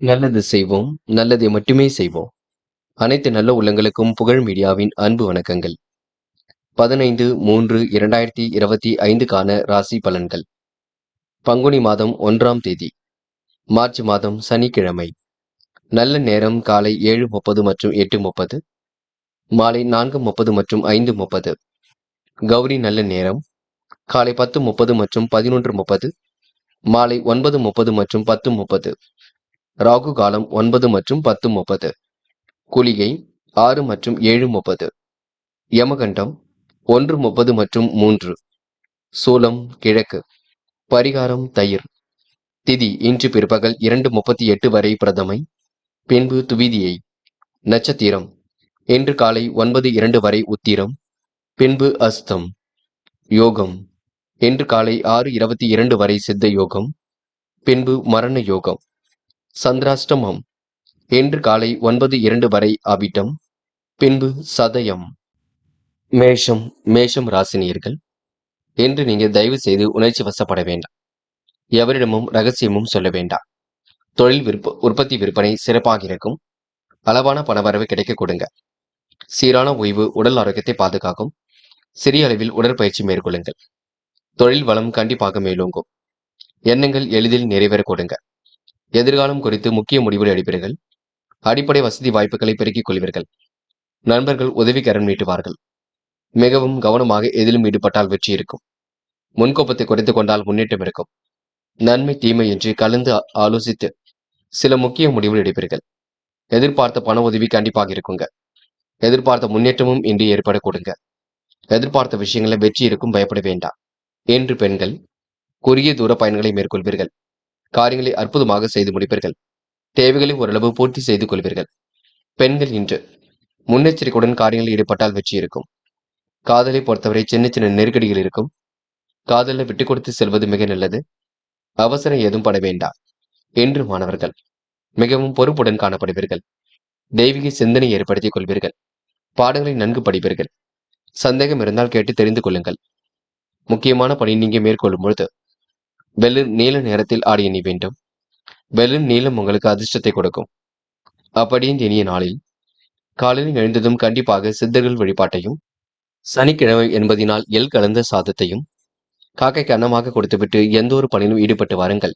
நல்லது செய்வோம், நல்லதை மட்டுமே செய்வோம். அனைத்து நல்ல உள்ளங்களுக்கும் புகழ் மீடியாவின் அன்பு வணக்கங்கள். 15/3/2025க்கான ராசி பலன்கள். பங்குனி மாதம் 1ஆம் தேதி, மார்ச் மாதம் சனிக்கிழமை. நல்ல நேரம் காலை 7:30 மற்றும் 8:30, மாலை 4:30 மற்றும் 5:30. கௌரி நல்ல நேரம் காலை 10:30 மற்றும் 11:30, மாலை 9:30 மற்றும் 10:30. ராகு காலம் 9 மற்றும் 10:30. குளிகை 6 மற்றும் 7:30. யமகண்டம் 1:30 மற்றும் 3. சூலம் கிழக்கு. பரிகாரம் தயிர். திதி இன்று பிற்பகல் 2:38 வரை பிரதமை, பின்பு துவிதியை. நட்சத்திரம் இன்று காலை 9:02 வரை உத்திரம், பின்பு அஸ்தம். யோகம் இன்று காலை 6:22 வரை சித்த யோகம், பின்பு மரண யோகம். சந்திராஷ்டமம் இன்று காலை 9:02 வரை அவிட்டம், பின்பு சதயம். மேஷம் ராசினியர்கள். இன்று நீங்க தயவு செய்து உணர்ச்சி வசப்பட வேண்டாம். எவரிடமும் ரகசியமும் சொல்ல வேண்டாம். தொழில் உற்பத்தி விற்பனை சிறப்பாக இருக்கும். அளவான பணவரவு கிடைக்க கொடுங்க. சீரான ஓய்வு உடல் ஆரோக்கியத்தை பாதுகாக்கும். சிறிய அளவில் உடற்பயிற்சி மேற்கொள்ளுங்கள். தொழில் வளம் கண்டிப்பாக மேலோங்கும். எண்ணங்கள் எளிதில் நிறைவேற கொடுங்க. எதிர்காலம் குறித்து முக்கிய முடிவுகள் எடுப்பீர்கள். அடிப்படை வசதி வாய்ப்புகளை பெருக்கிக் கொள்வீர்கள். நண்பர்கள் உதவிக்கரம் நீட்டுவார்கள். மிகவும் கவனமாக எதிலும் ஈடுபட்டால் வெற்றி இருக்கும். முன்கோப்பத்தை குறைத்துக் கொண்டால் முன்னேற்றம் இருக்கும். நன்மை தீமை என்று கலந்து ஆலோசித்து சில முக்கிய முடிவுகள் எடுப்பீர்கள். எதிர்பார்த்த பண உதவி கண்டிப்பாக இருக்குங்க. எதிர்பார்த்த முன்னேற்றமும் இன்று ஏற்பட கொடுங்க. எதிர்பார்த்த விஷயங்கள வெற்றி இருக்கும், பயப்பட வேண்டாம். என்று பெண்கள் குறுகிய தூர பயணங்களை மேற்கொள்வீர்கள். காரியங்களை அற்புதமாக செய்து முடிப்பீர்கள். தேவைகளை ஓரளவு பூர்த்தி செய்து கொள்வீர்கள். பெண்கள் இன்று முன்னெச்சரிக்கையுடன் காரியங்களில் ஈடுபட்டால் வெற்றி இருக்கும். காதலை பொறுத்தவரை சின்ன சின்ன நெருக்கடிகள் இருக்கும். காதலை விட்டுக் கொடுத்து செல்வது மிக நல்லது. அவசரம் ஏதும் பட வேண்டாம். என்று மாணவர்கள் மிகவும் பொறுப்புடன் காணப்படுவீர்கள். தெய்வீக சிந்தனை ஏற்படுத்திக் கொள்வீர்கள். பாடங்களை நன்கு படிப்பீர்கள். சந்தேகம் இருந்தால் கேட்டு தெரிந்து கொள்ளுங்கள். முக்கியமான பணி நீங்க மேற்கொள்ளும் பொழுது வெள்ளு நீல நேரத்தில் ஆடை அணி வேண்டும். வெள்ளு நீளம் உங்களுக்கு அதிர்ஷ்டத்தை கொடுக்கும். அப்படியே இனிய நாளில் காலையில் எழுந்ததும் கண்டிப்பாக சித்தர்கள் வழிபாட்டையும், சனிக்கிழமை என்பதினால் எள் கலந்த சாதத்தையும் காக்கைக்கு அன்னமாக கொடுத்துவிட்டு எந்த ஒரு பணியிலும் ஈடுபட்டு வாருங்கள்.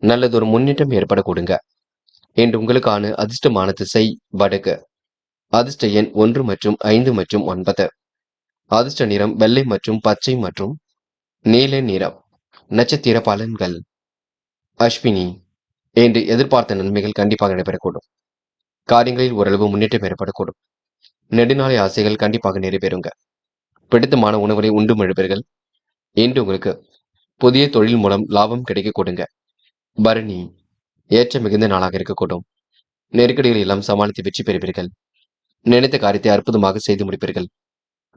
நல்லதொரு முன்னேற்றம் ஏற்பட கொடுங்க. என்று உங்களுக்கான அதிர்ஷ்டமான திசை வடக்கு. அதிர்ஷ்ட எண் 1 மற்றும் 5 மற்றும் 9. அதிர்ஷ்ட நிறம் வெள்ளை மற்றும் பச்சை மற்றும் நீல நிறம். நட்சத்திர பலன்கள். அஸ்வினி என்று எதிர்பார்த்த நன்மைகள் கண்டிப்பாக நடைபெறக்கூடும். காரியங்களில் ஓரளவு முன்னேற்றம் ஏற்படக்கூடும். நெடுநாளை ஆசைகள் கண்டிப்பாக நிறைவேறுங்க. பிடித்தமான உணவுகளை உண்டு எழுப்பீர்கள். இன்று உங்களுக்கு புதிய தொழில் மூலம் லாபம் கிடைக்க கொடுங்க. பரணி ஏற்ற மிகுந்த நாளாக இருக்கக்கூடும். நெருக்கடிகளை எல்லாம் சமாளித்து வெற்றி பெறுவீர்கள். நினைத்த காரியத்தை அற்புதமாக செய்து முடிப்பீர்கள்.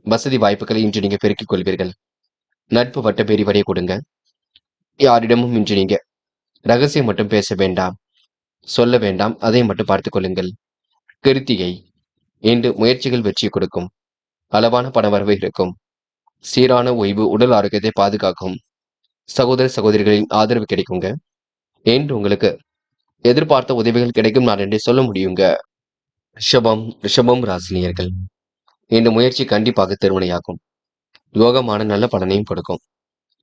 வசதி வாய்ப்புகளை இன்று நீங்க பெருக்கிக் கொள்வீர்கள். நட்பு வட்ட பெரிவடைய கொடுங்க. யாரிடமும் இன்று நீங்க ரகசியம் மட்டும் பேச வேண்டாம், சொல்ல வேண்டாம். அதை மட்டும் பார்த்துக் கொள்ளுங்கள். கிருத்திகை இன்று முயற்சிகள் வெற்றி கொடுக்கும். அளவான பணவரவு இருக்கும். சீரான ஓய்வு உடல் ஆரோக்கியத்தை பாதுகாக்கும். சகோதர சகோதரிகளின் ஆதரவு கிடைக்குங்க. என்று உங்களுக்கு எதிர்பார்த்த உதவிகள் கிடைக்கும் நாள் என்றே சொல்ல முடியுங்க. ரிஷபம் ராசினியர்கள். இந்த முயற்சி கண்டிப்பாக திருமணையாகும். யோகமான நல்ல பலனையும் கொடுக்கும்.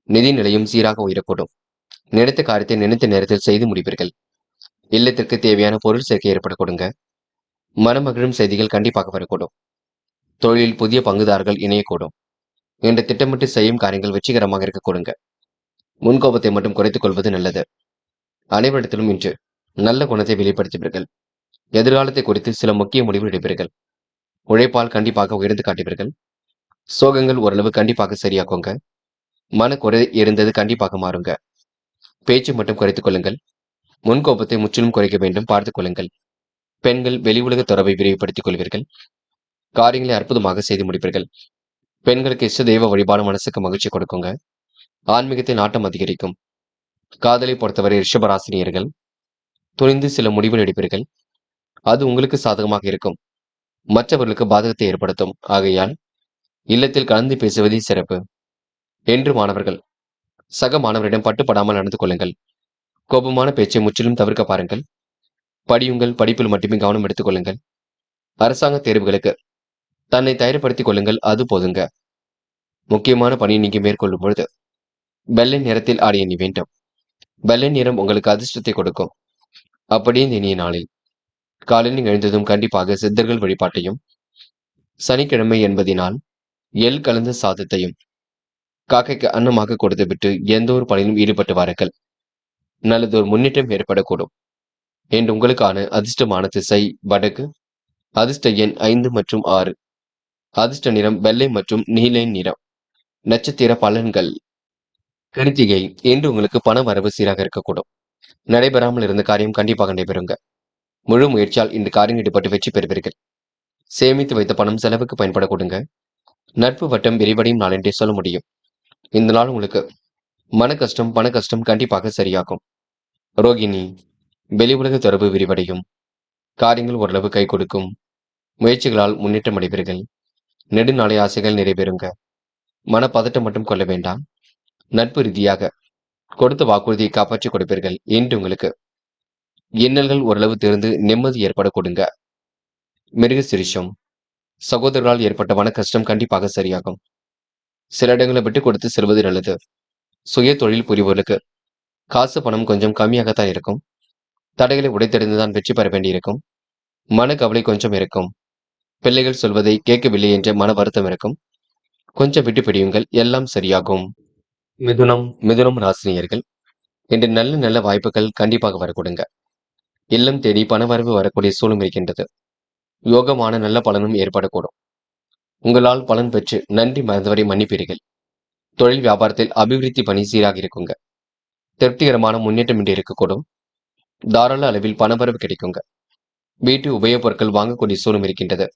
நிதி நிலையும் சீராக உயரக்கூடும். நினைத்த காரியத்தை நினைத்த நேரத்தில் செய்து முடிப்பீர்கள். இல்லத்திற்கு தேவையான பொருள் சேர்க்கை ஏற்பட கொடுங்க. மனமகிழும் செய்திகள் கண்டிப்பாக வரக்கூடும். தொழிலில் புதிய பங்குதாரர்கள் இணையக்கூடும். என்று திட்டமிட்டு செய்யும் காரியங்கள் வெற்றிகரமாக இருக்க கொடுங்க. முன்கோபத்தை மட்டும் குறைத்துக் கொள்வது நல்லது. அனைவரிடத்திலும் இன்று நல்ல குணத்தை வெளிப்படுத்துவீர்கள். எதிர்காலத்தை குறித்து சில முக்கிய முடிவு எடுப்பீர்கள். உழைப்பால் கண்டிப்பாக உயர்ந்து காட்டுவீர்கள். சோகங்கள் ஓரளவு கண்டிப்பாக சரியாக்குங்க. மனக்குறை இருந்தது கண்டிப்பாக மாறுங்க. பேச்சு மட்டும் குறைத்துக் கொள்ளுங்கள். முன்கோபத்தை முற்றிலும் குறைக்க வேண்டும், பார்த்துக் கொள்ளுங்கள். பெண்கள் வெளி உலக தொடர்பை விரிவுபடுத்திக் கொள்வீர்கள். காரியங்களை அற்புதமாக செய்து முடிப்பீர்கள். பெண்களுக்கு இஷ்ட தெய்வ வழிபாடு மனசுக்கு மகிழ்ச்சி கொடுக்குங்க. ஆன்மீகத்தை நாட்டம் அதிகரிக்கும். காதலை பொறுத்தவரை ரிஷபராசினியர்கள் துணிந்து சில முடிவுகள் எடுப்பீர்கள். அது உங்களுக்கு சாதகமாக இருக்கும். மற்றவர்களுக்கு பாதகத்தை ஏற்படுத்தும். ஆகையால் இல்லத்தில் கலந்து பேசுவதே சிறப்பு. என்று மாணவர்கள் சக மாணவரிடம் பட்டுப்படாமல் நடந்து கொள்ளுங்கள். கோபமான பேச்சை முற்றிலும் தவிர்க்க பாருங்கள். படியுங்கள், படிப்பில் மட்டுமே கவனம் எடுத்துக் கொள்ளுங்கள். அரசாங்க தேர்வுகளுக்கு தன்னை தயார்படுத்திக் கொள்ளுங்கள், அது போதுங்க. முக்கியமான பணியை நீங்க மேற்கொள்ளும் பொழுது வெள்ளை நிறத்தில் ஆடை அணி வேண்டும். வெள்ளை நிறம் உங்களுக்கு அதிர்ஷ்டத்தை கொடுக்கும். அப்படியே இந்த இனிய நாளில் காலையில் எழுந்ததும் கண்டிப்பாக சித்தர்கள் வழிபாட்டையும், சனிக்கிழமை என்பதினால் எள் கலந்த சாதத்தையும் காக்கைக்கு அன்னமாக கொடுத்துவிட்டு எந்த ஒரு பணியிலும் ஈடுபட்டு வாருங்கள். நல்லதொரு முன்னேற்றம் ஏற்படக்கூடும். என்று உங்களுக்கான அதிர்ஷ்டமான திசை வடக்கு. அதிர்ஷ்ட எண் 5 மற்றும் 6. அதிர்ஷ்ட நிறம் வெள்ளை மற்றும் நீல நிறம். நட்சத்திர பலன்கள். கிருத்திகை. இன்று உங்களுக்கு பண வரவு சீராக இருக்கக்கூடும். நடைபெறாமல் இருந்த காரியம் கண்டிப்பாக நடைபெறுங்க. முழு முயற்சியால் இந்த காரியம் ஈடுபட்டு வெற்றி பெறுவீர்கள். சேமித்து வைத்த பணம் செலவுக்கு பயன்பட கொடுங்க. நட்பு வட்டம் விரிவடையும் நாள் என்றே சொல்ல முடியும். இந்த நாள் உங்களுக்கு மன கஷ்டம், பண கஷ்டம் கண்டிப்பாக சரியாகும். ரோகிணி. வெளி உலக தொடர்பு விரிவடையும். காரியங்கள் ஓரளவு கை கொடுக்கும். முயற்சிகளால் முன்னேற்றம் அடைவீர்கள். நெடுநாளை ஆசைகள் நிறைவேறுங்க. மனப்பதட்டம் மட்டும் கொள்ள வேண்டாம். நட்பு ரீதியாக கொடுத்த வாக்குறுதியை காப்பாற்றிக் கொடுப்பீர்கள். என்று உங்களுக்கு இன்னல்கள் ஓரளவு தீர்ந்து நிம்மதி ஏற்பட கொடுங்க. மிருக சிரிஷம். சகோதரர்களால் ஏற்பட்ட மன கஷ்டம் கண்டிப்பாக சரியாகும். சில இடங்களை விட்டு கொடுத்து செல்வது நல்லது. சுய தொழில் புரிவோருக்கு காசு பணம் கொஞ்சம் கம்மியாகத்தான் இருக்கும். தடைகளை உடைத்தெறிந்துதான் வெற்றி பெற வேண்டியிருக்கும். மன கவலை கொஞ்சம் இருக்கும். பிள்ளைகள் சொல்வதை கேட்கவில்லை என்ற மன வருத்தம் இருக்கும். கொஞ்சம் விட்டு பிடியுங்கள், எல்லாம் சரியாகும். மிதுனம் ராசினியர்கள். இன்று நல்ல நல்ல வாய்ப்புகள் கண்டிப்பாக வரக்கூடுங்க. இல்லம் தேடி பணவரவு வரக்கூடிய சூழலும் இருக்கின்றது. யோகமான நல்ல பலனும் ஏற்படக்கூடும். உங்களால் பலன் பெற்று நன்றி மறந்தவரை மன்னிப்பீர்கள். தொழில் வியாபாரத்தில் அபிவிருத்தி பணி சீராக இருக்குங்க. திருப்திகரமான முன்னேற்றம் இன்று இருக்கக்கூடும். தாராள அளவில் பணவரவு கிடைக்குங்க. வீட்டு உபயோகப் பொருட்கள் வாங்கக்கூடிய சூழலும் இருக்கின்றது.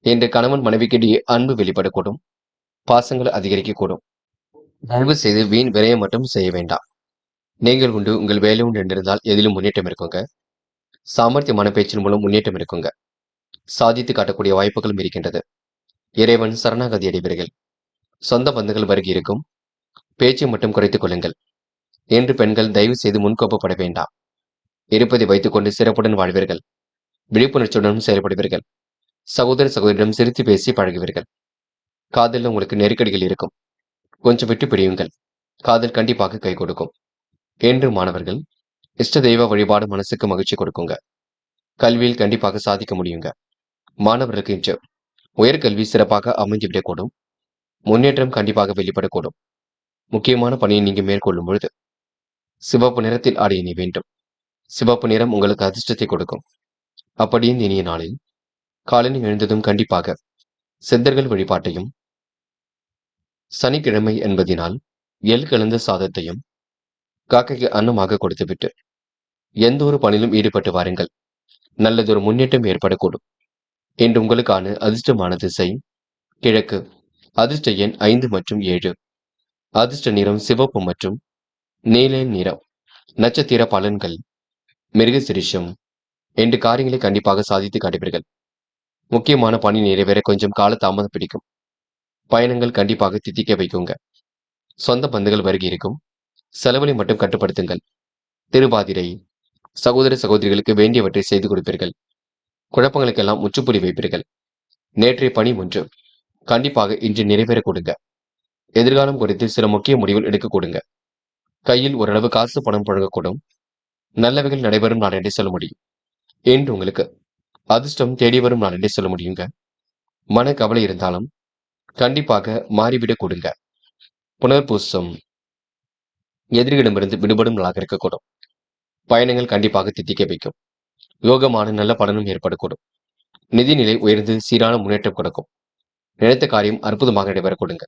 இன்று கணவன் மனைவிக்கிடையே அன்பு வெளிப்படக்கூடும். பாசங்கள் அதிகரிக்கக்கூடும். தயவு செய்து வீண் விரயம் மட்டும் செய்ய வேண்டாம். நீங்கள் உண்டு, உங்கள் வேலை உண்டு என்றிருந்தால் எதிலும் முன்னேற்றம் இருக்குங்க. சாமர்த்தியமான பேச்சின் மூலம் முன்னேற்றம் இருக்குங்க. சாதித்து காட்டக்கூடிய வாய்ப்புகளும் இருக்கின்றது. இறைவன் சரணாகதி அடைவீர்கள். சொந்த பந்துகள் வருகை இருக்கும். பேச்சை மட்டும் குறைத்துக் கொள்ளுங்கள். என்று பெண்கள் தயவு செய்து முன்கோப்பப்பட வேண்டாம். இருப்பதை வைத்துக் கொண்டு சிறப்புடன் வாழ்வீர்கள். விழிப்புணர்ச்சியுடன் செயல்படுவீர்கள். சகோதர சகோதரிடம் சிரித்து பேசி பழகுவீர்கள். காதலில் உங்களுக்கு நெருக்கடிகள் இருக்கும். கொஞ்சம் விட்டு பிடியுங்கள். காதல் கண்டிப்பாக கை கொடுக்கும். என்று மாணவர்கள் இஷ்ட தெய்வ வழிபாடு மனசுக்கு மகிழ்ச்சி கொடுக்குங்க. கல்வியில் கண்டிப்பாக சாதிக்க முடியுங்க. மாணவர்களுக்கு இன்று உயர்கல்வி சிறப்பாக அமைந்துவிடக்கூடும். முன்னேற்றம் கண்டிப்பாக வெளிப்படக்கூடும். முக்கியமான பணியை நீங்க மேற்கொள்ளும் பொழுது சிவப்பு நிறத்தில் ஆடை அணி வேண்டும். சிவப்பு நிறம் உங்களுக்கு அதிர்ஷ்டத்தை கொடுக்கும். அப்படியே இந்த இனிய நாளில் காலையில் எழுந்ததும் கண்டிப்பாக சித்தர்கள் வழிபாட்டையும், சனிக்கிழமை என்பதினால் எள் கலந்த சாதத்தையும் காக்கைக்கு அன்னமாக கொடுத்துவிட்டு எந்த ஒரு பணியிலும் ஈடுபட்டு வாருங்கள். நல்லதொரு முன்னேற்றம் ஏற்படக்கூடும். என்று உங்களுக்கான அதிர்ஷ்டமான திசை கிழக்கு. அதிர்ஷ்ட எண் 5 மற்றும் 7. அதிர்ஷ்ட நிறம் சிவப்பு மற்றும் நீல நிறம். நட்சத்திர பலன்கள். மிருக சிரிஷம். என்று காரியங்களை கண்டிப்பாக சாதித்து காட்டுவீர்கள். முக்கியமான பணி நிறைவேற கொஞ்சம் கால தாமதம் பிடிக்கும். பயணங்கள் கண்டிப்பாக தித்திக்க வைக்குங்க. சொந்த பந்துகள் வருகை இருக்கும். செலவுகளை மட்டும் கட்டுப்படுத்துங்கள். திருவாதிரை. சகோதர சகோதரிகளுக்கு வேண்டியவற்றை செய்து கொடுப்பீர்கள். குழப்பங்களுக்கெல்லாம் முற்றுப்புள்ளி வைப்பீர்கள். நேற்றைய பணி ஒன்று கண்டிப்பாக இன்று நிறைவேற கொடுங்க. எதிர்காலம் குறித்து சில முக்கிய முடிவுகள் எடுக்க கொடுங்க. கையில் ஓரளவு காசு பணம் புழங்கக்கூடும். நல்லவைகள் நடைபெறும் நாள் என்றே சொல்ல முடியும். என்று உங்களுக்கு அதிர்ஷ்டம் தேடி வரும் நாள் என்றே சொல்ல முடியுங்க. மன கவலை இருந்தாலும் கண்டிப்பாக மாறிவிடக் கொடுங்க. புனர்பூசம். எதிரிகளிடமிருந்து விடுபடும் நாளாக இருக்கக்கூடும். பயணங்கள் கண்டிப்பாக தித்திக்க வைக்கும். யோகமான நல்ல பலனும் ஏற்படக்கூடும். நிதிநிலை உயர்ந்து சீரான முன்னேற்றம் கொடுக்கும். நினைத்த காரியம் அற்புதமாக நடைபெற கொடுங்க.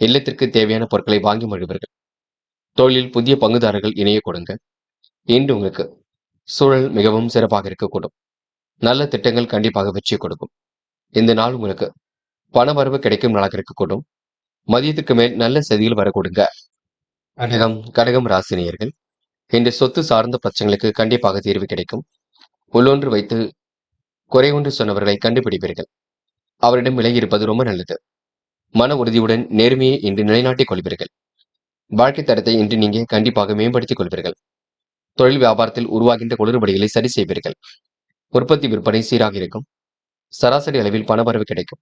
இல்லத்திற்கு தேவையான பொருட்களை வாங்கி மகிழ்வீர்கள். தொழிலில் புதிய பங்குதாரர்கள் இணைய கொடுங்க. இன்று உங்களுக்கு சூழல் மிகவும் சிறப்பாக இருக்கக்கூடும். நல்ல திட்டங்கள் கண்டிப்பாக வெற்றி கொடுக்கும். இந்த நாள் உங்களுக்கு பண வரவு கிடைக்கும் நாளாக இருக்கக்கூடும். மதியத்துக்கு மேல் நல்ல செய்திகள் வரக்கூடுங்க. கடகம் ராசினியர்கள். இன்று சொத்து சார்ந்த பிரச்சனைகளுக்கு கண்டிப்பாக தீர்வு கிடைக்கும். உள்ளொன்று வைத்து குறை ஒன்று சொன்னவர்களை கண்டுபிடிப்பீர்கள். அவரிடம் விலகி இருப்பது ரொம்ப நல்லது. மன உறுதியுடன் நேர்மையை இன்று நிலைநாட்டிக் கொள்வீர்கள். வாழ்க்கை தரத்தை இன்று நீங்க கண்டிப்பாக மேம்படுத்திக் கொள்வீர்கள். தொழில் வியாபாரத்தில் உருவாகின்ற குளறுபடிகளை சரி செய்வீர்கள். உற்பத்தி விற்பனை சீராக இருக்கும். சராசரி அளவில் பணவரவு கிடைக்கும்.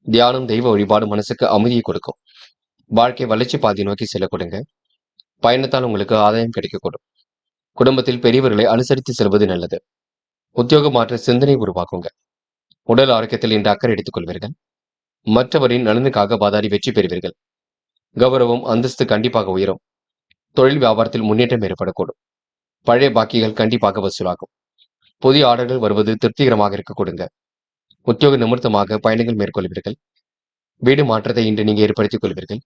தியானம், தெய்வ வழிபாடு மனசுக்கு அமைதியை கொடுக்கும். வாழ்க்கை வளர்ச்சி பாதை நோக்கி செல்ல கொடுங்க. பயணத்தால் உங்களுக்கு ஆதாயம் கிடைக்கக்கூடும். குடும்பத்தில் பெரியவர்களை அனுசரித்து செல்வது நல்லது. உத்தியோக மாற்ற சிந்தனை உருவாக்குங்க. உடல் ஆரோக்கியத்தில் இன்று அக்கறை எடுத்துக் கொள்வீர்கள். மற்றவரின் நலனுக்காக வாதாடி வெற்றி பெறுவீர்கள். கௌரவம், அந்தஸ்து கண்டிப்பாக உயரும். தொழில் வியாபாரத்தில் முன்னேற்றம் ஏற்படக்கூடும். பழைய பாக்கிகள் கண்டிப்பாக வசூலாகும். புதிய ஆர்டர்கள் வருவது திருப்திகரமாக இருக்க கொடுங்க. உத்தியோக நிமித்தமாக பயணங்கள் மேற்கொள்வீர்கள். வீடு மாற்றத்தை இன்று நீங்க ஏற்படுத்திக் கொள்வீர்கள்.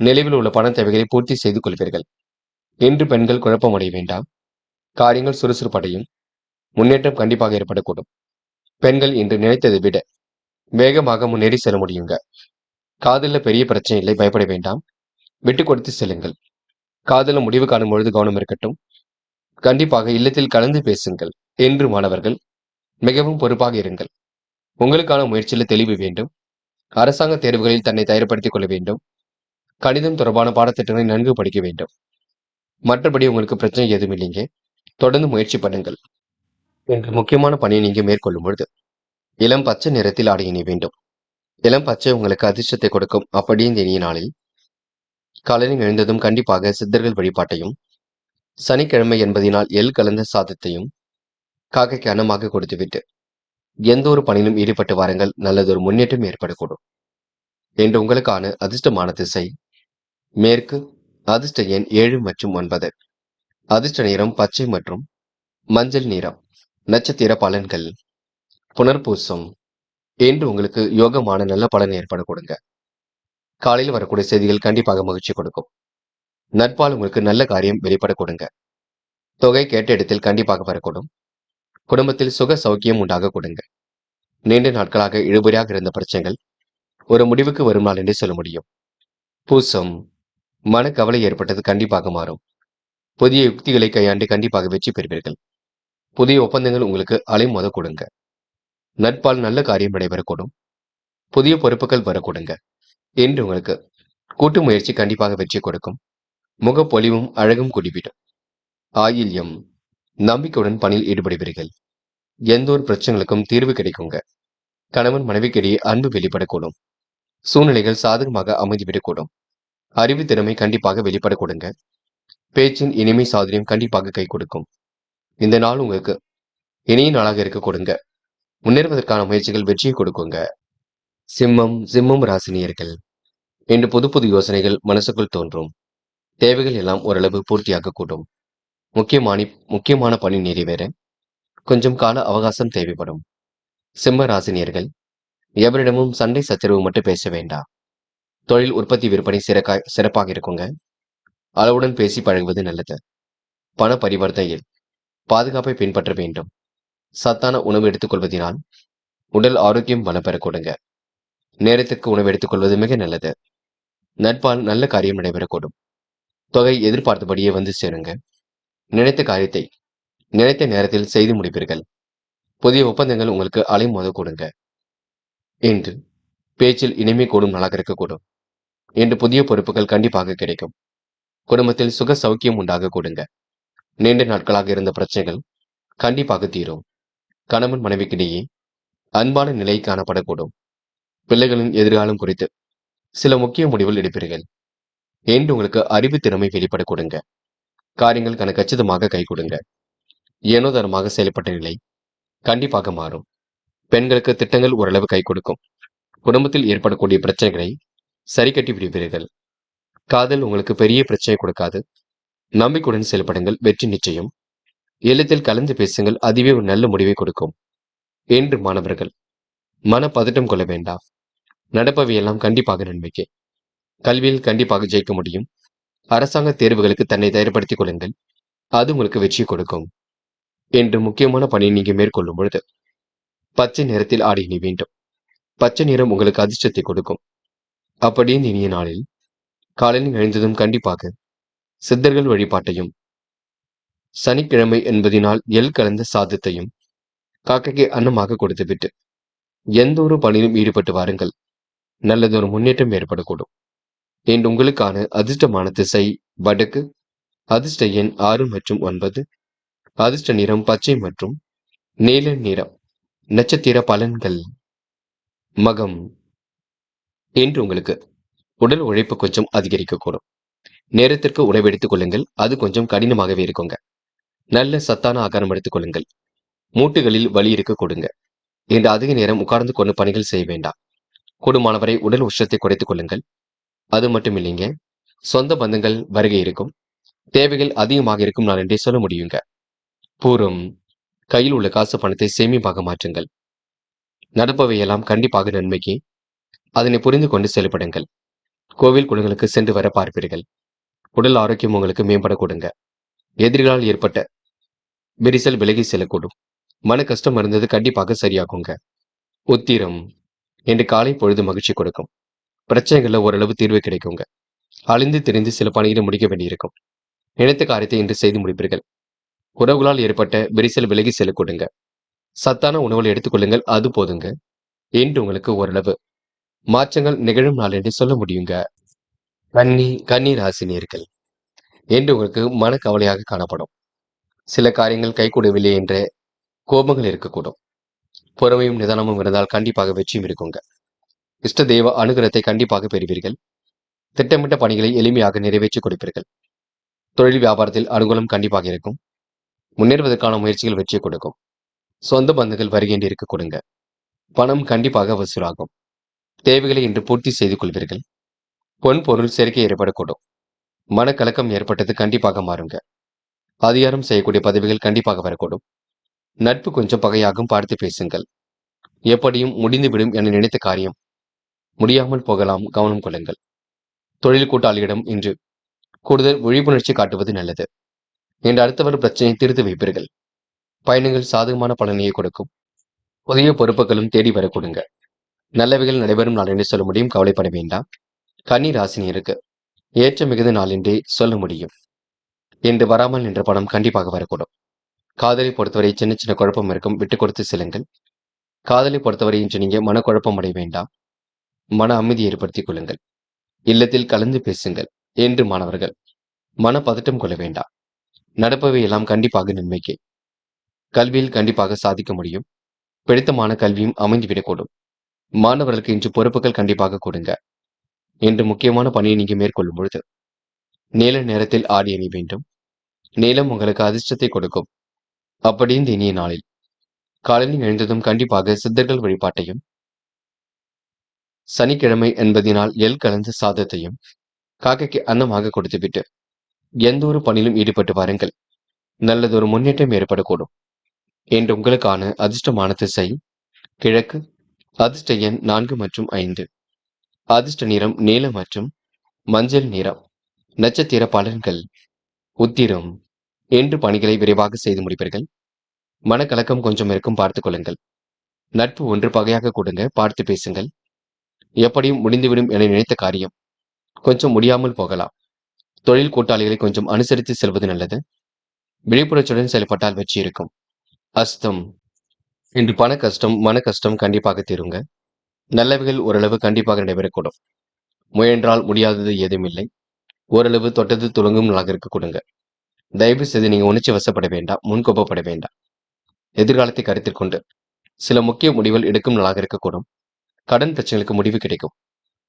நிலைவில் உள்ள பண தேவைகளை பூர்த்தி செய்து கொள்வீர்கள். இன்று பெண்கள் குழப்பம் அடைய வேண்டாம். காரியங்கள் சுறுசுறுப்படையும். முன்னேற்றம் கண்டிப்பாக ஏற்படக்கூடும். பெண்கள் இன்று நினைத்ததை விட வேகமாக முன்னேறி செல்ல முடியுங்க. காதல்ல பெரிய பிரச்சனை இல்லை, பயப்பட வேண்டாம். விட்டு கொடுத்து செல்லுங்கள். காதல முடிவு காணும் பொழுது கவனம் இருக்கட்டும். கண்டிப்பாக இல்லத்தில் கலந்து பேசுங்கள். என்று மாணவர்கள் மிகவும் பொறுப்பாக இருங்கள். உங்களுக்கான முயற்சியில தெளிவு வேண்டும். அரசாங்க தேர்வுகளில் தன்னை தயார்படுத்திக் கொள்ள வேண்டும். கணிதம் தொடர்பான பாடத்திட்டங்களை நன்கு படிக்க வேண்டும். மற்றபடி உங்களுக்கு பிரச்சனை எதுவும் இல்லைங்க. தொடர்ந்து முயற்சி பண்ணுங்கள். என்று முக்கியமான பணியை நீங்க மேற்கொள்ளும் பொழுது இளம் பச்சை நிறத்தில் ஆடை அணிய வேண்டும். இளம் பச்சை உங்களுக்கு அதிர்ஷ்டத்தை கொடுக்கும். அப்படி இந்த இனிய நாளில் காலையில் எழுந்ததும் கண்டிப்பாக சித்தர்கள் வழிபாட்டையும், சனிக்கிழமை என்பதினால் எள் கலந்த சாதத்தையும் காக்கைக்கு அன்னமாக கொடுத்துவிட்டு எந்த ஒரு பணியிலும் ஈடுபட்டு வாருங்கள். நல்லதொரு முன்னேற்றம் ஏற்படக்கூடும். என்று உங்களுக்கான அதிர்ஷ்டமான திசை மேற்கு. அதிர்ஷ்ட எண் 7 மற்றும் 9. அதிர்ஷ்ட நிறம் பச்சை மற்றும் மஞ்சள் நிறம். நட்சத்திர பலன்கள். புனர்பூசம். என்று உங்களுக்கு யோகமான நல்ல பலன் ஏற்பட கொடுங்க. காலையில் வரக்கூடிய செய்திகள் கண்டிப்பாக மகிழ்ச்சி கொடுக்கும். நட்பால் உங்களுக்கு நல்ல காரியம் வெளிப்பட கொடுங்க. தொகை கேட்ட இடத்தில் கண்டிப்பாக வரக்கூடும். குடும்பத்தில் சுக சௌக்கியம் உண்டாக கொடுங்க. நீண்ட நாட்களாக இழுபறியாக இருந்த பிரச்சனைகள் ஒரு முடிவுக்கு வரும் நாள் என்றே சொல்ல முடியும். பூசம். மனக்கவலை ஏற்பட்டது கண்டிப்பாக மாறும். புதிய யுக்திகளை கையாண்டு கண்டிப்பாக வெற்றி பெறுவீர்கள். புதிய ஒப்பந்தங்கள் உங்களுக்கு அலைமோத கொடுங்க. நட்பால் நல்ல காரியம் நடைபெறக்கூடும். புதிய பொறுப்புகள் வரக்கூடுங்க. என்று உங்களுக்கு கூட்டு முயற்சி கண்டிப்பாக வெற்றி கொடுக்கும். முகப்பொலிவும் அழகும் குடிவிடும். ஆயில்யம். நம்பிக்கையுடன் பணியில் ஈடுபடுவீர்கள். எந்த ஒரு பிரச்சனைகளுக்கும் தீர்வு கிடைக்குங்க. கணவன் மனைவிக்கிடையே அன்பு வெளிப்படக்கூடும். சூழ்நிலைகள் சாதகமாக அமைந்துவிடக்கூடும். அறிவு திறமை கண்டிப்பாக வெளிப்படக்கூடுங்க. பேச்சின் இனிமை சாதுரியம் கண்டிப்பாக கை கொடுக்கும். இந்த நாள் உங்களுக்கு இனிய நாளாக இருக்க கொடுங்க. முன்னேறுவதற்கான முயற்சிகள் வெற்றியை கொடுக்குங்க. சிம்மம் ராசினியர்கள். இன்று புது புது யோசனைகள் மனசுக்குள் தோன்றும். தேவைகள் எல்லாம் ஓரளவு பூர்த்தியாக கூடும். முக்கியமான பணி நிறைவேற கொஞ்சம் கால அவகாசம் தேவைப்படும். சிம்ம ராசினியர்கள் எவரிடமும் சண்டை சச்சரவு மட்டும் பேச வேண்டாம். தொழில் உற்பத்தி விற்பனை சிறப்பாக இருக்குங்க. அளவுடன் பேசி பழகுவது நல்லது. பண பரிவர்த்தனையில் பாதுகாப்பை பின்பற்ற வேண்டும். சத்தான உணவு எடுத்துக்கொள்வதனால் உடல் ஆரோக்கியம் பலப்பெற கொடுங்க. நேரத்திற்கு உணவு எடுத்துக்கொள்வது மிக நல்லது. நட்பால் நல்ல காரியம் நடைபெறக்கூடும். தொகை எதிர்பார்த்தபடியே வந்து சேருங்க. நினைத்த காரியத்தை நினைத்த நேரத்தில் செய்து முடிப்பீர்கள். புதிய ஒப்பந்தங்கள் உங்களுக்கு அலைமோத கொடுங்க. என்று பேச்சில் இனிமை கூடும் நாளாக இருக்கக்கூடும். என்று புதிய பொறுப்புகள் கண்டிப்பாக கிடைக்கும். குடும்பத்தில் சுக சௌக்கியம் உண்டாக கொடுங்க. நீண்ட நாட்களாக இருந்த பிரச்சனைகள் கண்டிப்பாக தீரும். கணவன் மனைவிக்கிடையே அன்பான நிலை காணப்படக்கூடும். பிள்ளைகளின் எதிர்காலம் குறித்து சில முக்கிய முடிவுகள் எடுப்பீர்கள். என்று உங்களுக்கு அறிவு திறமை வெளிப்பட கொடுங்க. காரியங்கள் கச்சிதமாக கை கொடுங்க. ஏனோதரமாக செயல்பட்ட நிலை கண்டிப்பாக மாறும். பெண்களுக்கு திட்டங்கள் ஓரளவு கை கொடுக்கும். குடும்பத்தில் ஏற்படக்கூடிய பிரச்சனைகளை சரி கட்டி விடுவீர்கள். காதல் உங்களுக்கு பெரிய பிரச்சனை கொடுக்காது. நம்பிக்கையுடன் செயல்படுங்கள், வெற்றி நிச்சயம். இல்லத்தில் கலந்து பேசுங்கள், அதுவே ஒரு நல்ல முடிவை கொடுக்கும். என்று மாணவர்கள் மன பதட்டம் கொள்ள வேண்டாம். நடப்பவையெல்லாம் கண்டிப்பாக நன்மைக்கு. கல்வியில் கண்டிப்பாக ஜெயிக்க முடியும். அரசாங்க தேர்வுகளுக்கு தன்னை தயார்படுத்திக் கொள்ளுங்கள், அது உங்களுக்கு வெற்றி கொடுக்கும். என்று முக்கியமான பணியை நீங்க மேற்கொள்ளும் பொழுது பச்சை நிறத்தில் ஆடை அணிய வேண்டும். பச்சை நிறம் உங்களுக்கு அதிர்ஷ்டத்தை கொடுக்கும். அப்படி இந்த இனிய நாளில் காலையில் எழுந்ததும் கண்டிப்பாக சித்தர்கள் வழிபாட்டையும், சனிக்கிழமை என்பதினால் எள் கலந்த சாதத்தையும் காக்கைக்கு அன்னமாக கொடுத்துவிட்டு எந்த ஒரு பணியிலும் ஈடுபட்டு வாருங்கள். நல்லதொரு முன்னேற்றம் ஏற்படக்கூடும். இன்று உங்களுக்கான அதிர்ஷ்டமான திசை வடக்கு. அதிர்ஷ்ட எண் 6 மற்றும் 9. அதிர்ஷ்ட நிறம் பச்சை மற்றும் நீல நிறம். நட்சத்திர பலன்கள். மகம். இன்று உங்களுக்கு உடல் உழைப்பு கொஞ்சம் அதிகரிக்கக்கூடும். நேரத்திற்கு உணவு எடுத்துக் கொள்ளுங்கள். அது கொஞ்சம் கடினமாகவே இருக்குங்க. நல்ல சத்தான ஆகாரம் எடுத்துக் கொள்ளுங்கள். மூட்டுகளில் வலி இருக்க கொடுங்க. இன்று அதிக நேரம் உட்கார்ந்து கொண்டு பணிகள் செய்ய வேண்டாம். கூடுமானவரை உடல் உஷ்ணத்தை குறைத்துக் கொள்ளுங்கள். அது மட்டும் இல்லைங்க, சொந்த பந்தங்கள் வருகை இருக்கும். தேவைகள் அதிகமாக இருக்கும் நாள் என்றே சொல்ல முடியுங்க. பூரம். கையில் உள்ள காசு பணத்தை சேமிப்பாக மாற்றுங்கள். நடப்பவையெல்லாம் கண்டிப்பாக நன்மைக்கு. அதனை புரிந்து கொண்டு செயல்படுங்கள். கோவில் குளங்களுக்கு சென்று வர பார்ப்பீர்கள். உடல் ஆரோக்கியம் உங்களுக்கு மேம்பட கொடுங்க. எதிரிகளால் ஏற்பட்ட விரிசல் விலகி செல்லக்கூடும். மன கஷ்டம் இருந்தது கண்டிப்பாக சரியாகுங்க. உத்திரம். இன்று காலை பொழுது மகிழ்ச்சி கொடுக்கும். பிரச்சனைகள்ல ஓரளவு தீர்வு கிடைக்குங்க. அழிந்து திரிந்து சில பணிகளை முடிக்க வேண்டியிருக்கும். நினைத்த காரியத்தை இன்று செய்து முடிப்பீர்கள். உறவுகளால் ஏற்பட்ட விரிசல் விலகி செல்ல கொடுங்க. சத்தான உணவுகளை எடுத்துக்கொள்ளுங்கள், அது போதுங்க. இன்று உங்களுக்கு ஓரளவு மாற்றங்கள் நிகழும் நாள் என்று சொல்ல முடியுங்க. கன்னி ராசினியர்கள். இன்று உங்களுக்கு மனக்கவலையாக காணப்படும். சில காரியங்கள் கைகூடவில்லை என்ற கோபங்கள் இருக்கக்கூடும். பொறுமையும் நிதானமும் இருந்தால் கண்டிப்பாக வெற்றியும் இருக்குங்க. இஷ்ட தெய்வ அனுகிரகத்தை கண்டிப்பாக பெறுவீர்கள். திட்டமிட்ட பணிகளை எளிமையாக நிறைவேற்றி கொடுப்பீர்கள். தொழில் வியாபாரத்தில் அனுகூலம் கண்டிப்பாக இருக்கும். முன்னேறுவதற்கான முயற்சிகள் வெற்றியை கொடுக்கும். சொந்த பந்தங்கள் வருகின்ற இருக்க கொடுங்க. பணம் கண்டிப்பாக வசூலாகும். தேவைகளை இன்று பூர்த்தி செய்து கொள்வீர்கள். பொன் பொருள் சேர்க்கை ஏற்படக்கூடும். மனக்கலக்கம் ஏற்பட்டது கண்டிப்பாக மாறுங்க. அதிகாரம் செய்யக்கூடிய பதவிகள் கண்டிப்பாக வரக்கூடும். நட்பு கொஞ்சம் பகையாகும், பார்த்து பேசுங்கள். எப்படியும் முடிந்துவிடும் என நினைத்த காரியம் முடியாமல் போகலாம், கவனம் கொள்ளுங்கள். தொழில் கூட்டாளியிடம் இன்று கூடுதல் விழிப்புணர்ச்சி காட்டுவது நல்லது. இன்று அடுத்தவர் பிரச்சனையை தீர்த்து வைப்பீர்கள். பயணங்கள் சாதகமான பலனையை கொடுக்கும். புதிய பொறுப்புகளும் தேடி வர கொடுங்க. நல்லவைகள் நடைபெறும் நாள் என்று சொல்ல முடியும், கவலைப்பட வேண்டாம். கன்னி ராசினியருக்கு ஏற்ற மிகுந்த நாள் என்றே சொல்ல முடியும். இன்று வராமல் நின்ற பணம் கண்டிப்பாக வரக்கூடும். காதலை பொறுத்தவரை சின்ன சின்ன குழப்பம் இருக்கும், விட்டுக் கொடுத்து செல்லுங்கள். காதலை பொறுத்தவரை இன்று நீங்க மனக்குழப்பம் அடைய வேண்டாம். மன அமைதி ஏற்படுத்திக் கொள்ளுங்கள். இல்லத்தில் கலந்து பேசுங்கள். என்று மாணவர்கள் மன பதட்டம் கொள்ள வேண்டாம். நடப்பவை எல்லாம் கண்டிப்பாக நன்மைக்கு. கல்வியில் கண்டிப்பாக சாதிக்க முடியும். பிடித்தமான கல்வியும் அமைந்துவிடக்கூடும். மாணவர்களுக்கு இன்று பொறுப்புகள் கண்டிப்பாக கொடுங்க. இன்று முக்கியமான பணியை நீங்க மேற்கொள்ளும் பொழுது நீல நேரத்தில் ஆடி அணி வேண்டும். நீளம் உங்களுக்கு அதிர்ஷ்டத்தை கொடுக்கும். அப்படி இந்த இனிய நாளில் காலையில் எழுந்ததும் கண்டிப்பாக சித்தர்கள் வழிபாட்டையும், சனிக்கிழமை என்பதினால் எள் கலந்த சாதத்தையும் காக்கைக்கு அன்னமாக கொடுத்துவிட்டு எந்த ஒரு பணியிலும் ஈடுபட்டு வாருங்கள். நல்லதொரு முன்னேற்றம் ஏற்படக்கூடும். இன்று உங்களுக்கான அதிர்ஷ்டமான திசை கிழக்கு. அதிர்ஷ்ட எண் 4 மற்றும் 5. அதிர்ஷ்ட நிறம் நீலம் மற்றும் மஞ்சள் நிறம். நட்சத்திர பலன்கள். உத்திரம். இன்று பணிகளை விரைவாக செய்து முடிப்பீர்கள். மனக்கலக்கம் கொஞ்சம் இருக்கும், பார்த்துக் கொள்ளுங்கள். நட்பு ஒன்று பகையாக கொடுங்க, பார்த்து பேசுங்கள். எப்படியும் முடிந்துவிடும் என நினைத்த காரியம் கொஞ்சம் முடியாமல் போகலாம். தொழில் கூட்டாளிகளை கொஞ்சம் அனுசரித்து செல்வது நல்லது. விழிப்புணர்ச்சியுடன் செயல்பட்டால் வெற்றி இருக்கும். அஸ்தம். இன்று பண கஷ்டம் மன கஷ்டம் கண்டிப்பாக தீருங்க. நல்லவைகள் ஓரளவு கண்டிப்பாக நடைபெறக்கூடும். முயன்றால் முடியாதது ஏதும் இல்லை. ஓரளவு தொட்டது துளங்கும் நாளாக இருக்க கொடுங்க. தயவு செய்து நீங்க உணர்ச்சி வசப்பட வேண்டாம், முன்கோப்பப்பட வேண்டாம். எதிர்காலத்தை கருத்தில் கொண்டு சில முக்கிய முடிவுகள் எடுக்கும் நாளாக இருக்கக்கூடும். கடன் பிரச்சனைகளுக்கு முடிவு கிடைக்கும்.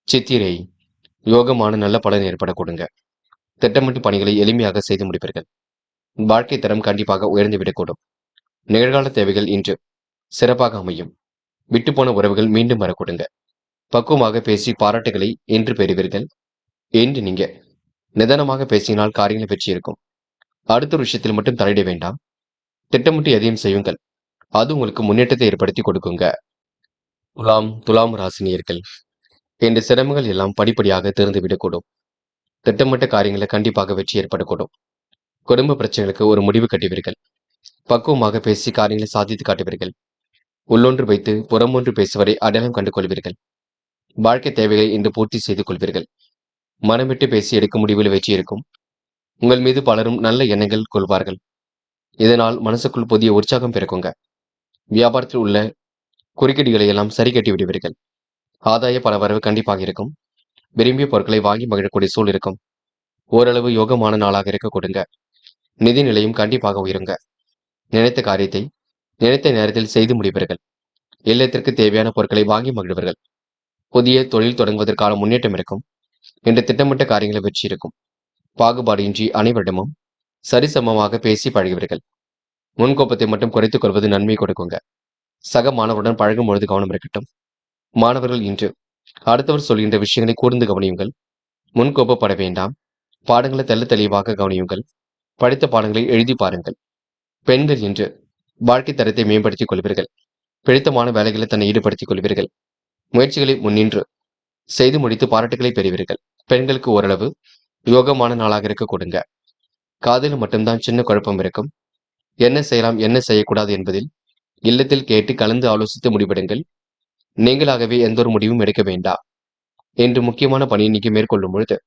சித்திரை. யோகமான நல்ல பலன் ஏற்பட கொடுங்க. திட்டமிட்டு பணிகளை எளிமையாக செய்து முடிப்பீர்கள். வாழ்க்கை தரம் கண்டிப்பாக உயர்ந்துவிடக்கூடும். நிகழ்கால தேவைகள் இன்று சிறப்பாக அமையும். விட்டுப்போன உறவுகள் மீண்டும் வரக்கூடுங்க. பக்குவமாக பேசி பாராட்டுகளை இன்று பெறுவீர்கள். இன்று நீங்க நிதானமாக பேசினால் காரியங்கள் வெற்றி இருக்கும். அடுத்த ஒரு விஷயத்தில் மட்டும் தலையிட வேண்டாம். திட்டமிட்டு எதையும் செய்யுங்கள். அது உங்களுக்கு முன்னேற்றத்தை ஏற்படுத்தி கொடுக்குங்க. துலாம் ராசினியர்கள். இந்த சிரமங்கள் எல்லாம் படிப்படியாக திறந்துவிடக்கூடும். திட்டமிட்ட காரியங்களை கண்டிப்பாக வெற்றி ஏற்படக்கூடும். குடும்ப பிரச்சனைகளுக்கு ஒரு முடிவு கட்டுவீர்கள். பக்குவமாக பேசி காரியங்களை சாதித்து காட்டுவீர்கள். உள்ளொன்று வைத்து புறமொன்று பேசுவரை அடையாளம் கண்டு கொள்வீர்கள். வாழ்க்கை தேவைகளை இன்று பூர்த்தி செய்து கொள்வீர்கள். மனம் விட்டு பேசி எடுக்கும் முடிவில் வெற்றி இருக்கும். உங்கள் மீது பலரும் நல்ல எண்ணங்கள் கொள்வார்கள். இதனால் மனசுக்குள் புதிய உற்சாகம் பிறக்குங்க. வியாபாரத்தில் உள்ள குறுக்கீடுகளை எல்லாம் சரி கட்டி விடுவீர்கள். ஆதாய பண வரவு கண்டிப்பாக இருக்கும். விரும்பிய பொருட்களை வாங்கி மகிழக்கூடிய சூழ் இருக்கும். ஓரளவு யோகமான நாளாக இருக்க கொடுங்க. நிதி நிலையும் கண்டிப்பாக உயருங்க. நினைத்த காரியத்தை நினைத்த நேரத்தில் செய்து முடிப்பீர்கள். இல்லத்திற்கு தேவையான பொருட்களை வாங்கி மகிழ்வீர்கள். புதிய தொழில் தொடங்குவதற்கான முன்னேற்றம் இருக்கும். இன்று திட்டமிட்ட காரியங்களை வெற்றி இருக்கும். பாகுபாடின்றி அனைவரிடமும் சரிசமமாக பேசி பழகுவீர்கள். முன்கோப்பத்தை மட்டும் குறைத்துக் கொள்வது நன்மை கொடுக்குங்க. சக மாணவருடன் பழகும் பொழுது கவனம் இருக்கட்டும். மாணவர்கள் இன்று அடுத்தவர் சொல்கின்ற விஷயங்களை கூர்ந்து கவனியுங்கள். முன்கோப்பப்பட வேண்டாம். பாடங்களை தெளிவாக கவனியுங்கள். படித்த பாடங்களை எழுதி பாருங்கள். பெண்கள் இன்று வாழ்க்கை தரத்தை மேம்படுத்திக் கொள்வீர்கள். பிடித்தமான வேலைகளை தன்னை ஈடுபடுத்திக் கொள்வீர்கள். முயற்சிகளை முன்னின்று செய்து முடித்து பாராட்டுகளை பெறுவீர்கள். பெண்களுக்கு ஓரளவு யோகமான நாளாக இருக்க கொடுங்க. காதில் மட்டும்தான் சின்ன குழப்பம் இருக்கும். என்ன செய்யலாம் என்ன செய்யக்கூடாது என்பதில் இல்லத்தில் கேட்டு கலந்து ஆலோசித்து முடிவெடுங்கள். நீங்களாகவே எந்த ஒரு முடிவும் எடுக்க வேண்டாம். என்று முக்கியமான பணியை நீங்க மேற்கொள்ளும் பொழுது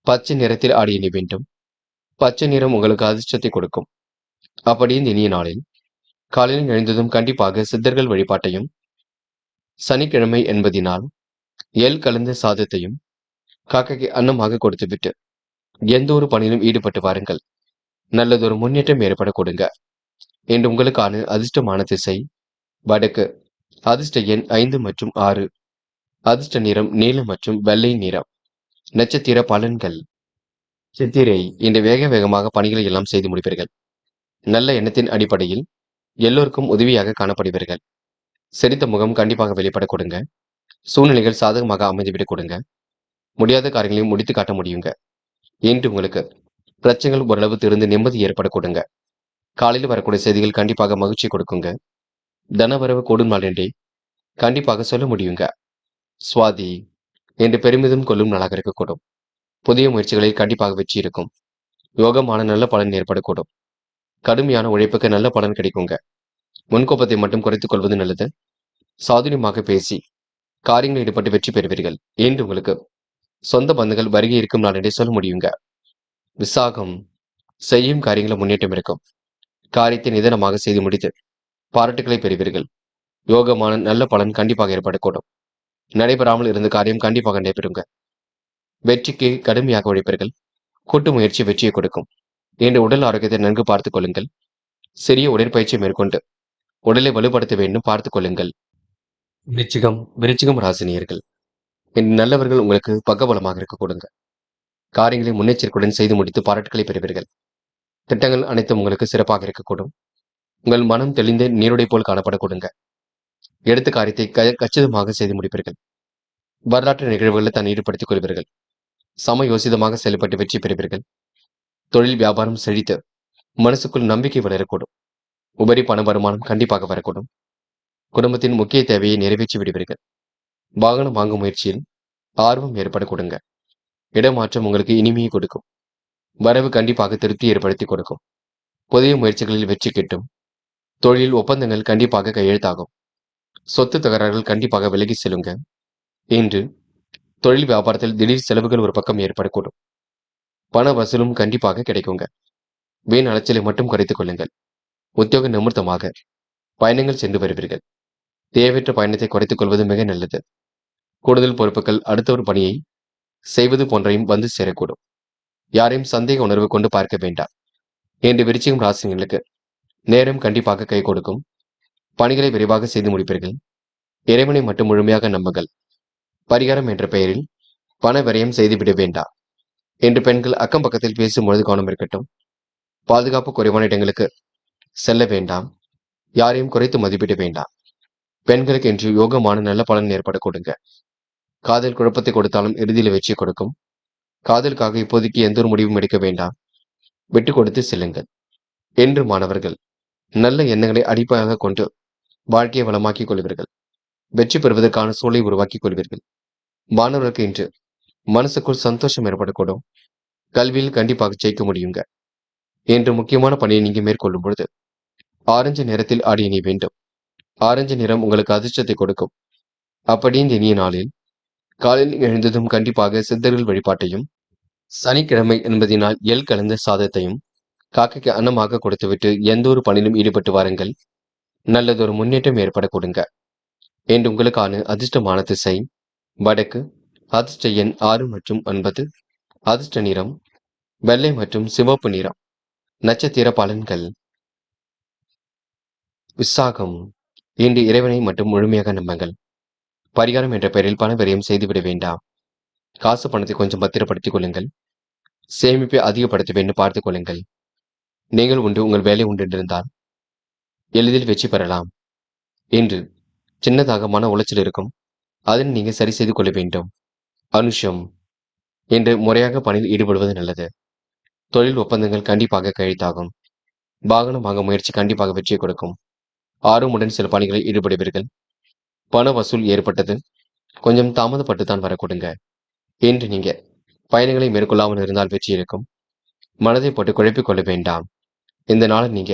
பச்சை நிறத்தில் ஆடை அணிய வேண்டும். பச்சை நிறம் உங்களுக்கு அதிர்ஷ்டத்தை கொடுக்கும். அப்படி இந்த இனிய நாளில் காலையில் எழுந்ததும் கண்டிப்பாக சித்தர்கள் வழிபாட்டையும், சனிக்கிழமை என்பதினால் எள் கலந்த சாதத்தையும் காக்கைக்கு அன்னமாக கொடுத்துவிட்டு எந்த ஒரு பணியிலும் ஈடுபட்டு வாருங்கள். நல்லதொரு முன்னேற்றம் ஏற்பட கொடுங்க. என்று உங்களுக்கான அதிர்ஷ்டமான திசை வடக்கு. அதிர்ஷ்ட எண் 5 மற்றும் 6. அதிர்ஷ்ட நிறம் நீலம் மற்றும் வெள்ளை நிறம். நட்சத்திர பலன்கள். சித்திரை. இன்று வேகமாக பணிகளை எல்லாம் செய்து முடிப்பீர்கள். நல்ல எண்ணத்தின் அடிப்படையில் எல்லோருக்கும் உதவியாக காணப்படுவீர்கள். சிரித்த முகம் கண்டிப்பாக வெளிப்பட கொடுங்க. சூழ்நிலைகள் சாதகமாக அமைந்துவிடக் கொடுங்க. முடியாத காரியங்களையும் முடித்து காட்ட முடியுங்க. இன்று உங்களுக்கு பிரச்சனைகள் ஓரளவு திருந்து நிம்மதி ஏற்பட கொடுங்க. காலையில் வரக்கூடிய செய்திகள் கண்டிப்பாக மகிழ்ச்சி கொடுக்குங்க. தனவரவு கூடும் நாள் என்றே கண்டிப்பாக சொல்ல முடியுங்க. சுவாதி. என்று பெருமிதம் கொள்ளும் நாளாக இருக்கக்கூடும். புதிய முயற்சிகளில் கண்டிப்பாக வெற்றி இருக்கும். யோகமான நல்ல பலன் ஏற்படக்கூடும். கடுமையான உழைப்புக்கு நல்ல பலன் கிடைக்குங்க. முன்கோப்பத்தை மட்டும் குறைத்துக் கொள்வது நல்லது. சாதுரியமாக பேசி காரியங்களில் ஈடுபட்டு வெற்றி பெறுவீர்கள். என்று உங்களுக்கு சொந்த பந்துகள் வருகை இருக்கும் நாள் என்றே சொல்ல முடியுங்க. விசாகம். செய்யும் காரியங்களில் முன்னேற்றம் இருக்கும். காரியத்தை நிதானமாக செய்து முடித்து பாராட்டுகளை பெறுவீர்கள். யோகமான நல்ல பலன் கண்டிப்பாக ஏற்படக்கூடும். நடைபெறாமல் இருந்த காரியம் கண்டிப்பாக நடைபெறுங்க. வெற்றிக்கு கடுமையாக உழைப்பீர்கள். கூட்டு முயற்சி வெற்றியை கொடுக்கும். இன்று உடல் ஆரோக்கியத்தை நன்கு பார்த்துக் கொள்ளுங்கள். சிறிய உடற்பயிற்சி மேற்கொண்டு உடலை வலுப்படுத்த வேண்டும் பார்த்துக் கொள்ளுங்கள். விருச்சிகம் ராசினியர்கள். இன்று நல்லவர்கள் உங்களுக்கு பக்கபலமாக இருக்க கொடுங்க. காரியங்களை முன்னெச்சரிக்கையுடன் செய்து முடித்து பாராட்டுகளை பெறுவீர்கள். திட்டங்கள் அனைத்தும் உங்களுக்கு சிறப்பாக இருக்கக்கூடும். உங்கள் மனம் தெளிந்த நீருடை போல் காணப்பட கொடுங்க. எடுத்த காரியத்தை கச்சிதமாக செய்து முடிப்பீர்கள். வரலாற்று நிகழ்வுகளை தன் ஈடுபடுத்திக் கொள்வீர்கள். சமயோசிதமாக செயல்பட்டு வெற்றி பெறுவீர்கள். தொழில் வியாபாரம் செழித்து மனசுக்குள் நம்பிக்கை வளரக்கூடும். உபரி பண வருமானம் கண்டிப்பாக வரக்கூடும். குடும்பத்தின் முக்கிய தேவையை நிறைவேற்றி விடுவீர்கள். வாகனம் வாங்கும் முயற்சியில் ஆர்வம் ஏற்பட கொடுங்க. இடமாற்றம் உங்களுக்கு இனிமையை கொடுக்கும். வரவு கண்டிப்பாக திருப்தி ஏற்படுத்தி கொடுக்கும். புதிய முயற்சிகளில் வெற்றி கிட்டும். தொழில் ஒப்பந்தங்கள் கண்டிப்பாக கையெழுத்தாகும். சொத்து தகராறுகள் கண்டிப்பாக விலகி செல்லுங்க. இன்று தொழில் வியாபாரத்தில் திடீர் செலவுகள் ஒரு பக்கம் ஏற்படக்கூடும். பண வசூலும் கண்டிப்பாக கிடைக்குங்க. வீண் அலைச்சலை மட்டும் குறைத்துக் கொள்ளுங்கள். உத்தியோக நிமித்தமாக பயணங்கள் சென்று வருவீர்கள். தேவையற்ற பயணத்தை குறைத்துக் கொள்வது மிக நல்லது. கூடுதல் பொறுப்புகள் அடுத்த ஒரு பணியை செய்வது போன்றையும் வந்து சேரக்கூடும். யாரையும் சந்தேக உணர்வு கொண்டு பார்க்க வேண்டாம். இன்று விருச்சிகம் ராசிகளுக்கு நேரம் கண்டிப்பாக கை கொடுக்கும். பணிகளை விரைவாக செய்து முடிப்பீர்கள். இறைவனை மட்டும் முழுமையாக நம்புங்கள். பரிகாரம் என்ற பெயரில் பண விரயம் செய்துவிட வேண்டாம். என்று பெண்கள் அக்கம் பக்கத்தில் பேசும்பொழுது கவனம் இருக்கட்டும். பாதுகாப்பு குறைவான இடங்களுக்கு செல்ல வேண்டாம். யாரையும் குறைத்து மதிப்பிட வேண்டாம். பெண்களுக்கு இன்று யோகமான நல்ல பலன் ஏற்பட கொடுங்க. காதல் குழப்பத்தை கொடுத்தாலும் இறுதியில் வெற்றி கொடுக்கும். காதலுக்காக இப்போதைக்கு எந்த ஒரு முடிவும் எடுக்க வேண்டாம். விட்டு கொடுத்து செல்லுங்கள். என்று மாணவர்கள் நல்ல எண்ணங்களை அடிப்படையாக கொண்டு வாழ்க்கையை வளமாக்கிக் கொள்வீர்கள். வெற்றி பெறுவதற்கான சூழலை உருவாக்கிக் கொள்வீர்கள். மாணவர்களுக்கு இன்று மனசுக்குள் சந்தோஷம் ஏற்படக்கூடும். கல்வியில் கண்டிப்பாக ஜெயிக்க முடியுங்க. என்று முக்கியமான பணியை நீங்க மேற்கொள்ளும் பொழுது ஆரஞ்சு நிறத்தில் ஆடி அணிய வேண்டும். ஆரஞ்சு நிறம் உங்களுக்கு அதிர்ஷ்டத்தை கொடுக்கும். அப்படி இந்த இனிய நாளில் காலையில் எழுந்ததும் கண்டிப்பாக சித்தர்கள் வழிபாட்டையும், சனிக்கிழமை என்பதினால் எள் கலந்த சாதத்தையும் காக்கைக்கு அன்னமாக கொடுத்துவிட்டு எந்த ஒரு பணியிலும் ஈடுபட்டு வாருங்கள். நல்லதொரு முன்னேற்றம் ஏற்பட கொடுங்க. என்று உங்களுக்கான அதிர்ஷ்டமான திசை வடக்கு. அதிர்ஷ்ட எண் 6 மற்றும் 9. அதிர்ஷ்ட நிறம் வெள்ளை மற்றும் சிவப்பு நிறம். நட்சத்திர பலன்கள். விசாகம். இன்று இறைவனை மட்டும் முழுமையாக நம்புங்கள். பரிகாரம் என்ற பெயரில் பண விரயம் செய்துவிட வேண்டாம். காசு பணத்தை கொஞ்சம் பத்திரப்படுத்திக் கொள்ளுங்கள். சேமிப்பை அதிகப்படுத்த வேண்டும் பார்த்துக் கொள்ளுங்கள். நீங்கள் உண்டு உங்கள் வேலை உண்டு என்றிருந்தால் எளிதில் வெற்றி பெறலாம். இன்று சின்னதாக மன உளைச்சல் இருக்கும். அதனை நீங்க சரி செய்து கொள்ள வேண்டும். அனுஷம். இன்று முறையாக பணியில் ஈடுபடுவது நல்லது. தொழில் ஒப்பந்தங்கள் கண்டிப்பாக கையெழுத்தாகும். வாகனம் வாங்க முயற்சி கண்டிப்பாக வெற்றியை கொடுக்கும். ஆர்வமுடன் சில பணிகளில் ஈடுபடுவீர்கள். பண வசூல் ஏற்பட்டது. கொஞ்சம் தாமதப்பட்டு தான் வரக்கூடுங்க. இன்று நீங்க பயணங்களை மேற்கொள்ளாமல் இருந்தால் வெற்றி இருக்கும். மனதை போட்டு குழப்பிக் கொள்ள வேண்டாம். இந்த நாளை நீங்க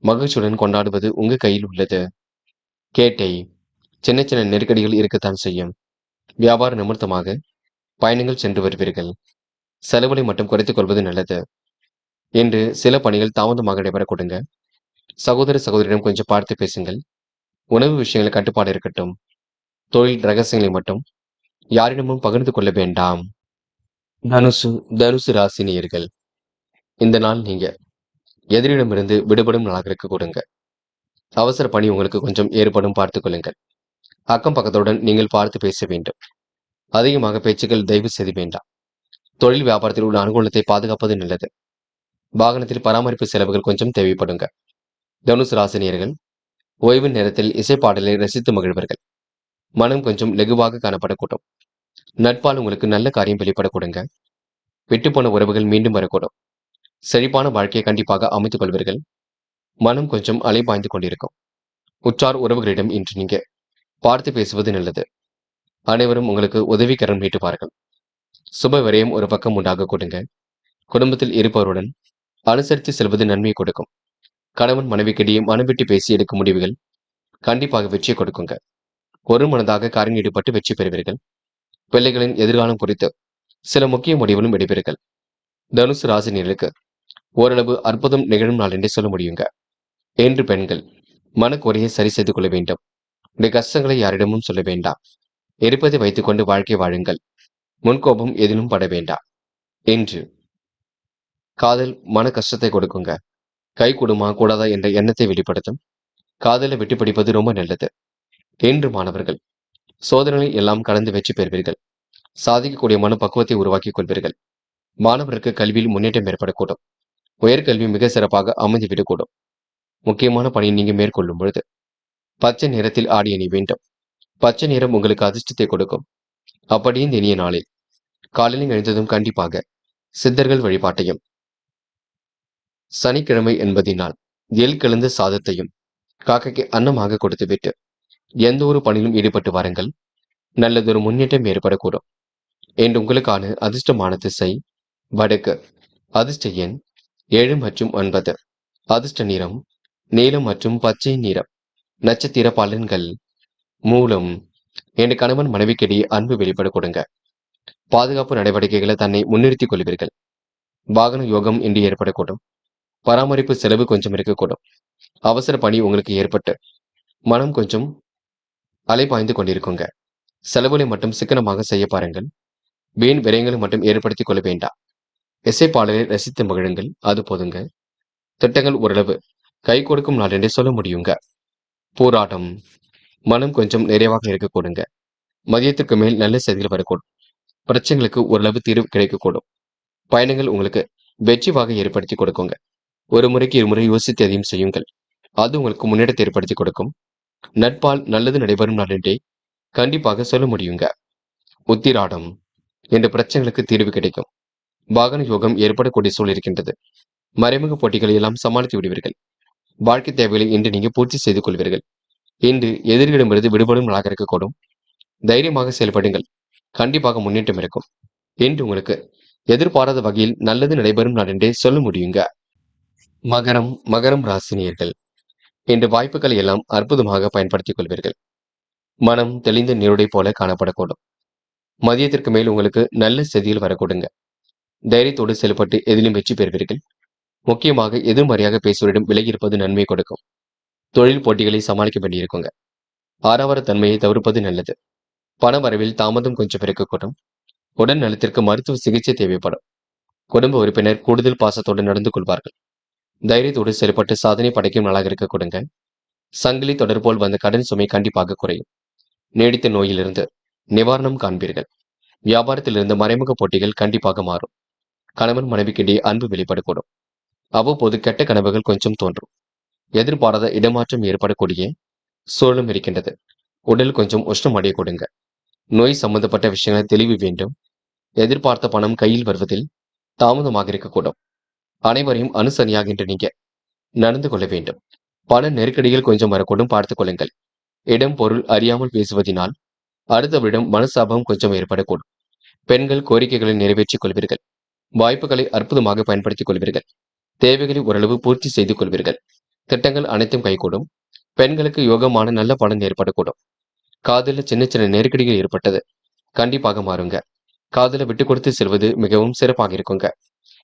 மகிழ்ச்சியுடன் கொண்டாடுவது உங்க கையில் உள்ளது. கேட்டை. சின்ன சின்ன நெருக்கடிகள் இருக்கத்தான் செய்யும். வியாபார நிமித்தமாக பயணங்கள் சென்று வருவீர்கள். செலவுகளை மட்டும் குறைத்துக் கொள்வது நல்லது. இன்று சில பணிகள் தாமதமாக நடைபெற கொடுங்க. சகோதர சகோதரிடம் கொஞ்சம் பார்த்து பேசுங்கள். உணவு விஷயங்கள் கட்டுப்பாடு இருக்கட்டும். தொழில் ரகசியங்களை மட்டும் யாரிடமும் பகிர்ந்து கொள்ள வேண்டாம். தனுசு. தனுசு ராசினியர்கள். இந்த நாள் நீங்க எதிரிடமிருந்து விடுபடும் நாளாக இருக்க கொடுங்க. அவசர பணி உங்களுக்கு கொஞ்சம் ஏற்படும் பார்த்துக் கொள்ளுங்கள். அக்கம் பக்கத்துடன் நீங்கள் பார்த்து பேச வேண்டும். அதிகமாக பேச்சுக்கள் தயவு செய்து வேண்டாம். தொழில் வியாபாரத்தில் உள்ள அனுகூலத்தை பாதுகாப்பது நல்லது. வாகனத்தில் பராமரிப்பு செலவுகள் கொஞ்சம் தேவைப்படுங்க. தனுசு ராசினியர்கள் ஓய்வு நேரத்தில் இசைப்பாடலை ரசித்து மகிழ்வர்கள். மனம் கொஞ்சம் லெகுவாக காணப்படக்கூடும். நட்பால் உங்களுக்கு நல்ல காரியம் வெளிப்படக்கூடுங்க. விட்டுப்போன உறவுகள் மீண்டும் வரக்கூடும். செழிப்பான வாழ்க்கையை கண்டிப்பாக அமைத்துக் கொள்வீர்கள். மனம் கொஞ்சம் அலைபாய்ந்து கொண்டிருக்கும். உற்றார் உறவுகளிடம் இன்று நீங்க பார்த்து பேசுவது நல்லது. அனைவரும் உங்களுக்கு உதவிக்கரம் நீட்டுவார்கள். சுப விரயம் ஒரு பக்கம் உண்டாக கொடுங்க. குடும்பத்தில் இருப்பவருடன் அனுசரித்து செல்வது நன்மையை கொடுக்கும். கணவன் மனைவிக்கிடையே மனம் விட்டு பேசி எடுக்கும் முடிவுகள் கண்டிப்பாக வெற்றியை கொடுக்குங்க. ஒரு மனதாக காரியம் ஈடுபட்டு வெற்றி பெறுவீர்கள். பிள்ளைகளின் எதிர்காலம் குறித்து சில முக்கிய முடிவுகளும் எடுப்பீர்கள். தனுசு ராசினியர்களுக்கு ஓரளவு அற்புதம் நிகழும் நாள் என்றே சொல்ல முடியுங்க. என்று பெண்கள் மனக்குறையை சரி செய்து கொள்ள வேண்டும். இந்த கஷ்டங்களை யாரிடமும் சொல்ல வேண்டாம். இருப்பதை வைத்துக் கொண்டு வாழ்க்கை வாழுங்கள். முன்கோபம் எதிலும் பட வேண்டாம். என்று காதல் மன கஷ்டத்தை கொடுக்குங்க. கை கொடுமா கூடாதா என்ற எண்ணத்தை வெளிப்படுத்தும். காதலை விட்டு பிடிப்பது ரொம்ப நல்லது. என்று மாணவர்கள் சோதனைகளை எல்லாம் கடந்து வெற்றி பெறுவீர்கள். சாதிக்கக்கூடிய மனப்பக்குவத்தை உருவாக்கிக் கொள்வீர்கள். மாணவருக்கு கல்வியில் முன்னேற்றம் ஏற்படக்கூடும். உயர்கல்வி மிக சிறப்பாக அமைந்துவிடக்கூடும். முக்கியமான பணியை நீங்க மேற்கொள்ளும் பொழுது பச்சை நிறத்தில் ஆடி அணி வேண்டும். பச்சை நிறம் உங்களுக்கு அதிர்ஷ்டத்தை கொடுக்கும். அப்படியே இந்த இனிய நாளில் காலையில் எழுந்ததும் கண்டிப்பாக சித்தர்கள் வழிபாட்டையும், சனிக்கிழமை என்பதினால் எள் கலந்த சாதத்தையும் காக்கைக்கு அன்னமாக கொடுத்துவிட்டு எந்த ஒரு பணியிலும் ஈடுபட்டு வாருங்கள். நல்லதொரு முன்னேற்றம் ஏற்படக்கூடும். என்று உங்களுக்கான அதிர்ஷ்டமான திசை வடக்கு. அதிர்ஷ்ட எண் 7 மற்றும் 9. அதிர்ஷ்ட நிறம் நீலம் மற்றும் பச்சை நிறம். நட்சத்திர பலன்கள். மூலம். என் கணவன் மனைவிக்கிடையே அன்பு வெளிப்பட கொடுங்க. பாதுகாப்பு நடவடிக்கைகளை தன்னை முன்னிறுத்திக் கொள்வீர்கள். வாகன யோகம் என்று ஏற்படக்கூடும். பராமரிப்பு செலவு கொஞ்சம் இருக்கக்கூடும். அவசர பணி உங்களுக்கு ஏற்பட்டு மனம் கொஞ்சம் அலைபாய்ந்து கொண்டிருக்குங்க. செலவுகளை மட்டும் சிக்கனமாக செய்ய பாருங்கள். வீண் விரயங்களை மட்டும் ஏற்படுத்திக் கொள்ள வேண்டாம். இசைப்பாடலை ரசித்து மகிழுங்கள். அது போதுங்க. திட்டங்கள் ஓரளவு கை கொடுக்கும் நாள் என்றே சொல்ல முடியுங்க. போராட்டம். மனம் கொஞ்சம் நிறைவாக இருக்கக்கூடுங்க. மதியத்துக்கு மேல் நல்ல செய்திகள் வரக்கூடும். பிரச்சனைகளுக்கு ஓரளவு தீர்வு கிடைக்கக்கூடும். பயணங்கள் உங்களுக்கு வெற்றி வாகை ஏற்படுத்தி கொடுக்குங்க. ஒரு முறைக்கு இருமுறை யோசித்து அதையும் செய்யுங்கள். அது உங்களுக்கு முன்னேற்றத்தை ஏற்படுத்தி கொடுக்கும். நட்பால் நல்லது நடைபெறும் நாள் என்றே கண்டிப்பாக சொல்ல முடியுங்க. உத்திராடம். என்ற பிரச்சனைகளுக்கு தீர்வு கிடைக்கும். வாகன யோகம் ஏற்படக்கூடிய சூழல் இருக்கின்றது. மறைமுக போட்டிகளை எல்லாம் சமாளித்து விடுவீர்கள். வாழ்க்கை தேவைகளை இன்று நீங்க பூர்த்தி செய்து கொள்வீர்கள். இன்று எதிரிகளிடமிருந்து விடுபடும் நாளாக இருக்கக்கூடும். தைரியமாக செயல்படுங்கள். கண்டிப்பாக முன்னேற்றம் இருக்கும். இன்று உங்களுக்கு எதிர்பாராத வகையில் நல்லது நடைபெறும் நாள் என்றே சொல்ல முடியுங்க. மகரம். மகரம் ராசினியர்கள் இன்று வாய்ப்புகளை எல்லாம் அற்புதமாக பயன்படுத்திக் கொள்வீர்கள். மனம் தெளிந்த நீருடை போல காணப்படக்கூடும். மதியத்திற்கு மேல் உங்களுக்கு நல்ல செய்திகள் வரக்கூடுங்க. தைரியத்தோடு செயல்பட்டு எதிலும் வெற்றி பெறுவீர்கள். முக்கியமாக எதிர்மறையாக பேசுவரிடம் விலகியிருப்பது நன்மை கொடுக்கும். தொழில் போட்டிகளை சமாளிக்க வேண்டியிருக்குங்க. ஆரவார தன்மையை தவிர்ப்பது நல்லது. பண வரவில் தாமதம் கொஞ்சம் இருக்கக்கூடும். உடல் நலத்திற்கு மருத்துவ சிகிச்சை தேவைப்படும். குடும்ப உறுப்பினர் கூடுதல் பாசத்தோடு நடந்து கொள்வார்கள். தைரியத்தோடு செயல்பட்டு சாதனை படைக்கும் நாளாக இருக்க கொடுங்க. சங்கிலி தொடர் போல் வந்த கடன் சுமை கண்டிப்பாக குறையும். நீடித்த நோயிலிருந்து நிவாரணம் காண்பீர்கள். வியாபாரத்தில் இருந்த மறைமுக போட்டிகள் கண்டிப்பாக மாறும். கணவன் மனைவிக்கிடையே அன்பு வெளிப்படக்கூடும். அவ்வப்போது கெட்ட கனவுகள் கொஞ்சம் தோன்றும். எதிர்பாராத இடமாற்றம் ஏற்படக்கூடிய சூழலும் இருக்கின்றது. உடல் கொஞ்சம் உஷ்ணம் அடைய கொடுங்க. நோய் சம்பந்தப்பட்ட விஷயங்களை தெளிவு வேண்டும். எதிர்பார்த்த பணம் கையில் வருவதில் தாமதமாக இருக்கக்கூடும். அனைவரையும் அனுசரணையாக இன்று நீங்க நடந்து கொள்ள வேண்டும். பண நெருக்கடிகள் கொஞ்சம் வரக்கூடும், பார்த்துக் கொள்ளுங்கள். இடம் பொருள் அறியாமல் பேசுவதினால் அடுத்தவரிடம் மனசாபம் கொஞ்சம் ஏற்படக்கூடும். பெண்கள் கோரிக்கைகளை நிறைவேற்றிக் கொள்வீர்கள். வாய்ப்புகளை அற்புதமாக பயன்படுத்திக் கொள்வீர்கள். தேவைகளை ஓரளவு பூர்த்தி செய்து கொள்வீர்கள். திட்டங்கள் அனைத்தும் கைகூடும். பெண்களுக்கு யோகமான நல்ல பலன் ஏற்படக்கூடும். காதல சின்ன சின்ன நெருக்கடிகள் ஏற்பட்டது கண்டிப்பாக மாறுங்க. காதல விட்டு கொடுத்து செல்வது மிகவும் சிறப்பாக இருக்குங்க.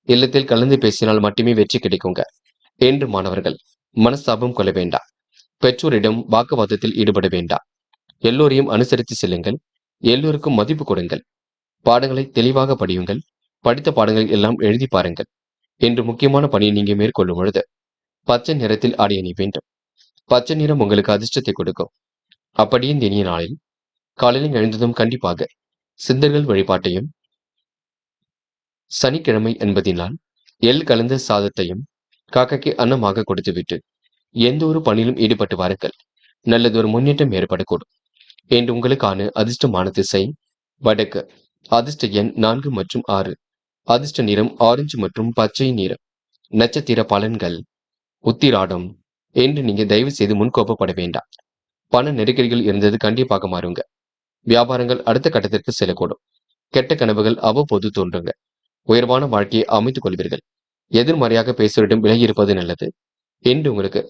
இல்லத்தில் கலந்து பேசினால் மட்டுமே வெற்றி கிடைக்குங்க. என்று மாணவர்கள் மனஸ்தாபம் கொள்ள வேண்டாம். பெற்றோரிடம் வாக்குவாதத்தில் ஈடுபட வேண்டாம். எல்லோரையும் அனுசரித்து செல்லுங்கள். எல்லோருக்கும் மதிப்பு கொடுங்கள். பாடங்களை தெளிவாக படியுங்கள். படித்த பாடங்களை எல்லாம் எழுதி பாருங்கள். என்று முக்கியமான பணியை நீங்க மேற்கொள்ளும் பொழுது பச்சை நிறத்தில் ஆடை அணி வேண்டும். பச்சை நிறம் உங்களுக்கு அதிர்ஷ்டத்தை கொடுக்கும். அப்படியே இந்த இனிய நாளில் காலையில் எழுந்ததும் கண்டிப்பாக சித்தர்கள் வழிபாட்டையும், சனிக்கிழமை என்பதினால் எள் கலந்த சாதத்தையும் காக்கைக்கு அன்னமாக கொடுத்துவிட்டு எந்த ஒரு பணியிலும் ஈடுபட்டு வாருங்கள். நல்லதொரு முன்னேற்றம் ஏற்படக்கூடும். என்று உங்களுக்கான அதிர்ஷ்டமான திசை வடக்கு. அதிர்ஷ்ட எண் 4 மற்றும் 6. அதிர்ஷ்ட நிறம் ஆரஞ்சு மற்றும் பச்சை நிறம். நட்சத்திர பலன்கள். உத்திராடம். என்று நீங்க தயவு செய்து முன்கோபப்பட வேண்டாம். பண நெருக்கடிகள் இருந்தது கண்டிப்பாக மாறுங்க. வியாபாரங்கள் அடுத்த கட்டத்திற்கு செல்லக்கூடும். கெட்ட கனவுகள் அவ்வப்போது தோன்றுங்க. உயர்வான வாழ்க்கையை அமைத்துக் கொள்வீர்கள். எதிர்மறையாக பேசுவரிடம் விலகி இருப்பது நல்லது. என்று உங்களுக்கு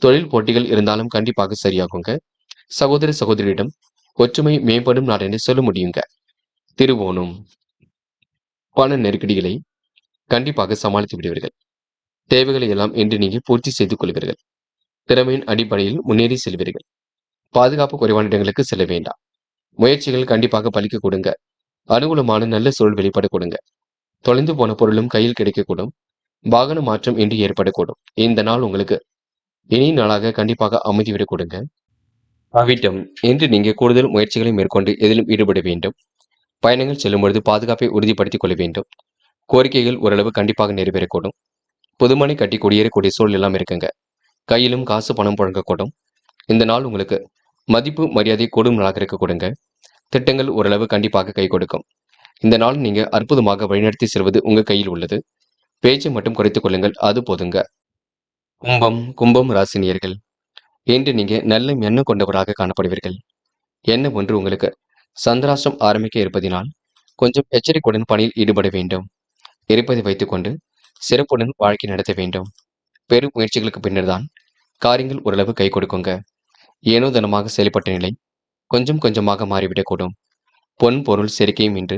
தொழில் போட்டிகள் இருந்தாலும் கண்டிப்பாக சரியாகுங்க. சகோதர சகோதரியிடம் ஒற்றுமை மேம்படும் நாள் என்று சொல்ல முடியுங்க. திருவோணம். பண நெருக்கடிகளை கண்டிப்பாக சமாளித்து விடுவீர்கள். தேவைகளை எல்லாம் இன்று நீங்க பூர்த்தி செய்து கொள்வீர்கள். திறமையின் அடிப்படையில் முன்னேறி செல்வீர்கள். பாதுகாப்பு குறைவான இடங்களுக்கு செல்ல வேண்டாம். முயற்சிகள் கண்டிப்பாக பலிக்க கொடுங்க. அனுகூலமான நல்ல சூழல் வெளிப்பட கொடுங்க. தொலைந்து போன பொருளும் கையில் கிடைக்கக்கூடும். வாகன மாற்றம் இன்று ஏற்படக்கூடும். இந்த நாள் உங்களுக்கு இனிய நாளாக கண்டிப்பாக அமைதிவிடக் கொடுங்க. அவிட்டம். இன்று நீங்க கூடுதல் முயற்சிகளை மேற்கொண்டு எதிலும் ஈடுபட வேண்டும். பயணங்கள் செல்லும் பொழுது பாதுகாப்பை உறுதிப்படுத்திக் கொள்ள வேண்டும். கோரிக்கைகள் ஓரளவு கண்டிப்பாக நிறைவேறக்கூடும். புதுமனை கட்டி குடியேறக்கூடிய சூழல் எல்லாம் இருக்குங்க. கையிலும் காசு பணம் புழங்கக்கூடும். இந்த நாள் உங்களுக்கு மதிப்பு மரியாதை கூடும் நாளாக இருக்க கொடுங்க. திட்டங்கள் ஓரளவு கண்டிப்பாக கை கொடுக்கும். இந்த நாள் நீங்க அற்புதமாக வழிநடத்தி செல்வது உங்க கையில் உள்ளது. பேச்சை மட்டும் குறைத்துக் கொள்ளுங்கள், அது போதுங்க. கும்பம் ராசினியர்கள். இன்று நீங்க நல்ல எண்ணம் கொண்டவராக காணப்படுவீர்கள். எண்ணம் ஒன்று உங்களுக்கு சந்திராஷ்டிரம் ஆரம்பிக்க இருப்பதினால் கொஞ்சம் எச்சரிக்கையுடன் பணியில் ஈடுபட வேண்டும். இருப்பதை வைத்துக்கொண்டு சிறப்புடன் வாழ்க்கை நடத்த வேண்டும். பெரும் முயற்சிகளுக்கு பின்னர் தான் காரியங்கள் ஓரளவு கை கொடுக்குங்க. ஏனோ தனமாக செயல்பட்ட நிலை கொஞ்சம் கொஞ்சமாக மாறிவிடக்கூடும். பொன் பொருள் சேர்க்கையும் இன்று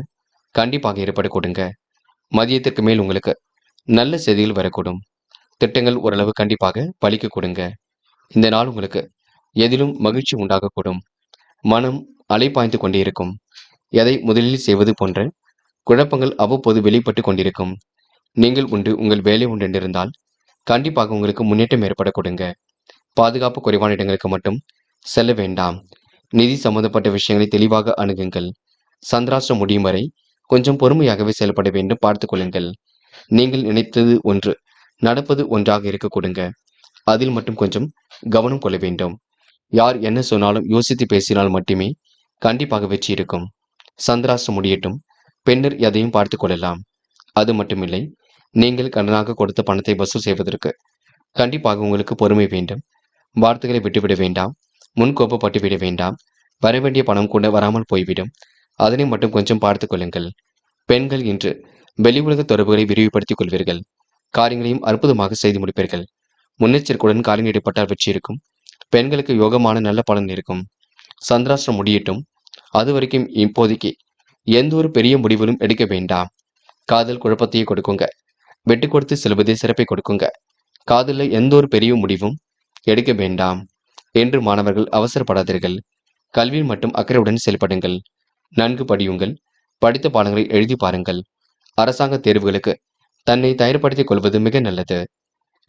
கண்டிப்பாக ஏற்பட கொடுங்க. மதியத்திற்கு மேல் உங்களுக்கு நல்ல செய்திகள் வரக்கூடும். திட்டங்கள் ஓரளவு கண்டிப்பாக பலிக்க கொடுங்க. இந்த நாள் உங்களுக்கு எதிலும் மகிழ்ச்சி உண்டாகக்கூடும். மனம் அலைப்பாய்ந்து கொண்டே இருக்கும். எதை முதலில் செய்வது போன்ற குழப்பங்கள் அவ்வப்போது வெளிப்பட்டு கொண்டிருக்கும். நீங்கள் உண்டு உங்கள் வேலை உண்டு என்றிருந்தால் கண்டிப்பாக உங்களுக்கு முன்னேற்றம் ஏற்பட கொடுங்க. பாதுகாப்பு குறைவான இடங்களுக்கு மட்டும் செல்ல வேண்டாம். நிதி சம்பந்தப்பட்ட விஷயங்களை தெளிவாக அணுகுங்கள். சந்திராஷ்டிரம் முடியும் வரை கொஞ்சம் பொறுமையாகவே செயல்பட வேண்டும், பார்த்துக் கொள்ளுங்கள். நீங்கள் நினைத்தது ஒன்று நடப்பது ஒன்றாக இருக்க கொடுங்க. அதில் மட்டும் கொஞ்சம் கவனம் கொள்ள வேண்டும். யார் என்ன சொன்னாலும் யோசித்து பேசினால் மட்டுமே கண்டிப்பாக வெற்றி இருக்கும். சந்திராஷ்டிரம் முடியட்டும், பின்னர் எதையும் பார்த்துக் கொள்ளலாம். அது மட்டுமில்லை, நீங்கள் கடனாக கொடுத்த பணத்தை வசூல் செய்வதற்கு கண்டிப்பாக உங்களுக்கு பொறுமை வேண்டும். வார்த்தைகளை விட்டுவிட வேண்டாம். முன்கோப்பப்பட்டு விட வேண்டாம். வரவேண்டிய பணம் கூட வராமல் போய்விடும். அதனை மட்டும் கொஞ்சம் பார்த்துக் கொள்ளுங்கள். பெண்கள் இன்று வெளி உலக தொடர்புகளை விரிவுபடுத்திக் கொள்வீர்கள். காரியங்களையும் அற்புதமாக செய்து முடிப்பீர்கள். முன்னெச்சரிக்கையுடன் காரியம் ஈடுபட்டால் வெற்றி இருக்கும். பெண்களுக்கு யோகமான நல்ல பலன் இருக்கும். சந்திராஷ்டிரம் முடியட்டும், அது வரைக்கும் இப்போதைக்கு எந்த ஒரு பெரிய முடிவிலும் எடுக்க வேண்டாம். காதல் குழப்பத்தையே கொடுக்குங்க. விட்டு கொடுத்து செல்வதே சிறப்பை கொடுக்குங்க. காதலில் எந்த ஒரு பெரிய முடிவும் எடுக்க வேண்டாம். என்று மாணவர்கள் அவசரப்படாதீர்கள். கல்வியில் மட்டும் அக்கறையுடன் செயல்படுங்கள். நன்கு படியுங்கள். படித்த பாடங்களை எழுதி பாருங்கள். அரசாங்க தேர்வுகளுக்கு தன்னை தயார்படுத்திக் கொள்வது மிக நல்லது.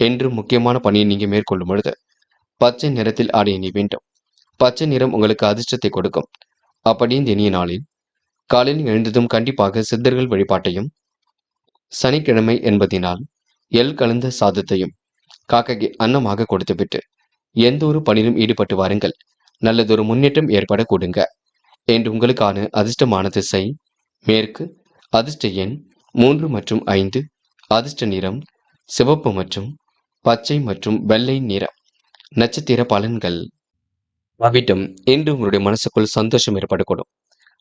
என்று முக்கியமான பணியை நீங்க மேற்கொள்ளும் பொழுது பச்சை நிறத்தில் ஆடை அணிய வேண்டும். பச்சை நிறம் உங்களுக்கு அதிர்ஷ்டத்தை கொடுக்கும். அப்படி இந்த இனிய நாளில் காலையில் எழுந்ததும் கண்டிப்பாக சித்தர்கள் வழிபாட்டையும், சனிக்கிழமை என்பதினால் எள் கலந்த சாதத்தையும் காக்கைக்கு அன்னமாக கொடுத்துவிட்டு எந்த ஒரு பணியிலும் ஈடுபட்டு வாருங்கள். நல்லதொரு முன்னேற்றம் ஏற்பட கொடுங்க. என்று உங்களுக்கான அதிர்ஷ்டமான திசை மேற்கு, அதிர்ஷ்ட எண் 3 மற்றும் 5, அதிர்ஷ்ட நிறம் சிவப்பு மற்றும் பச்சை மற்றும் வெள்ளை நிறம். நட்சத்திர பலன்கள். அவிட்டம். இன்று உங்களுடைய மனசுக்குள் சந்தோஷம் ஏற்படக்கூடும்.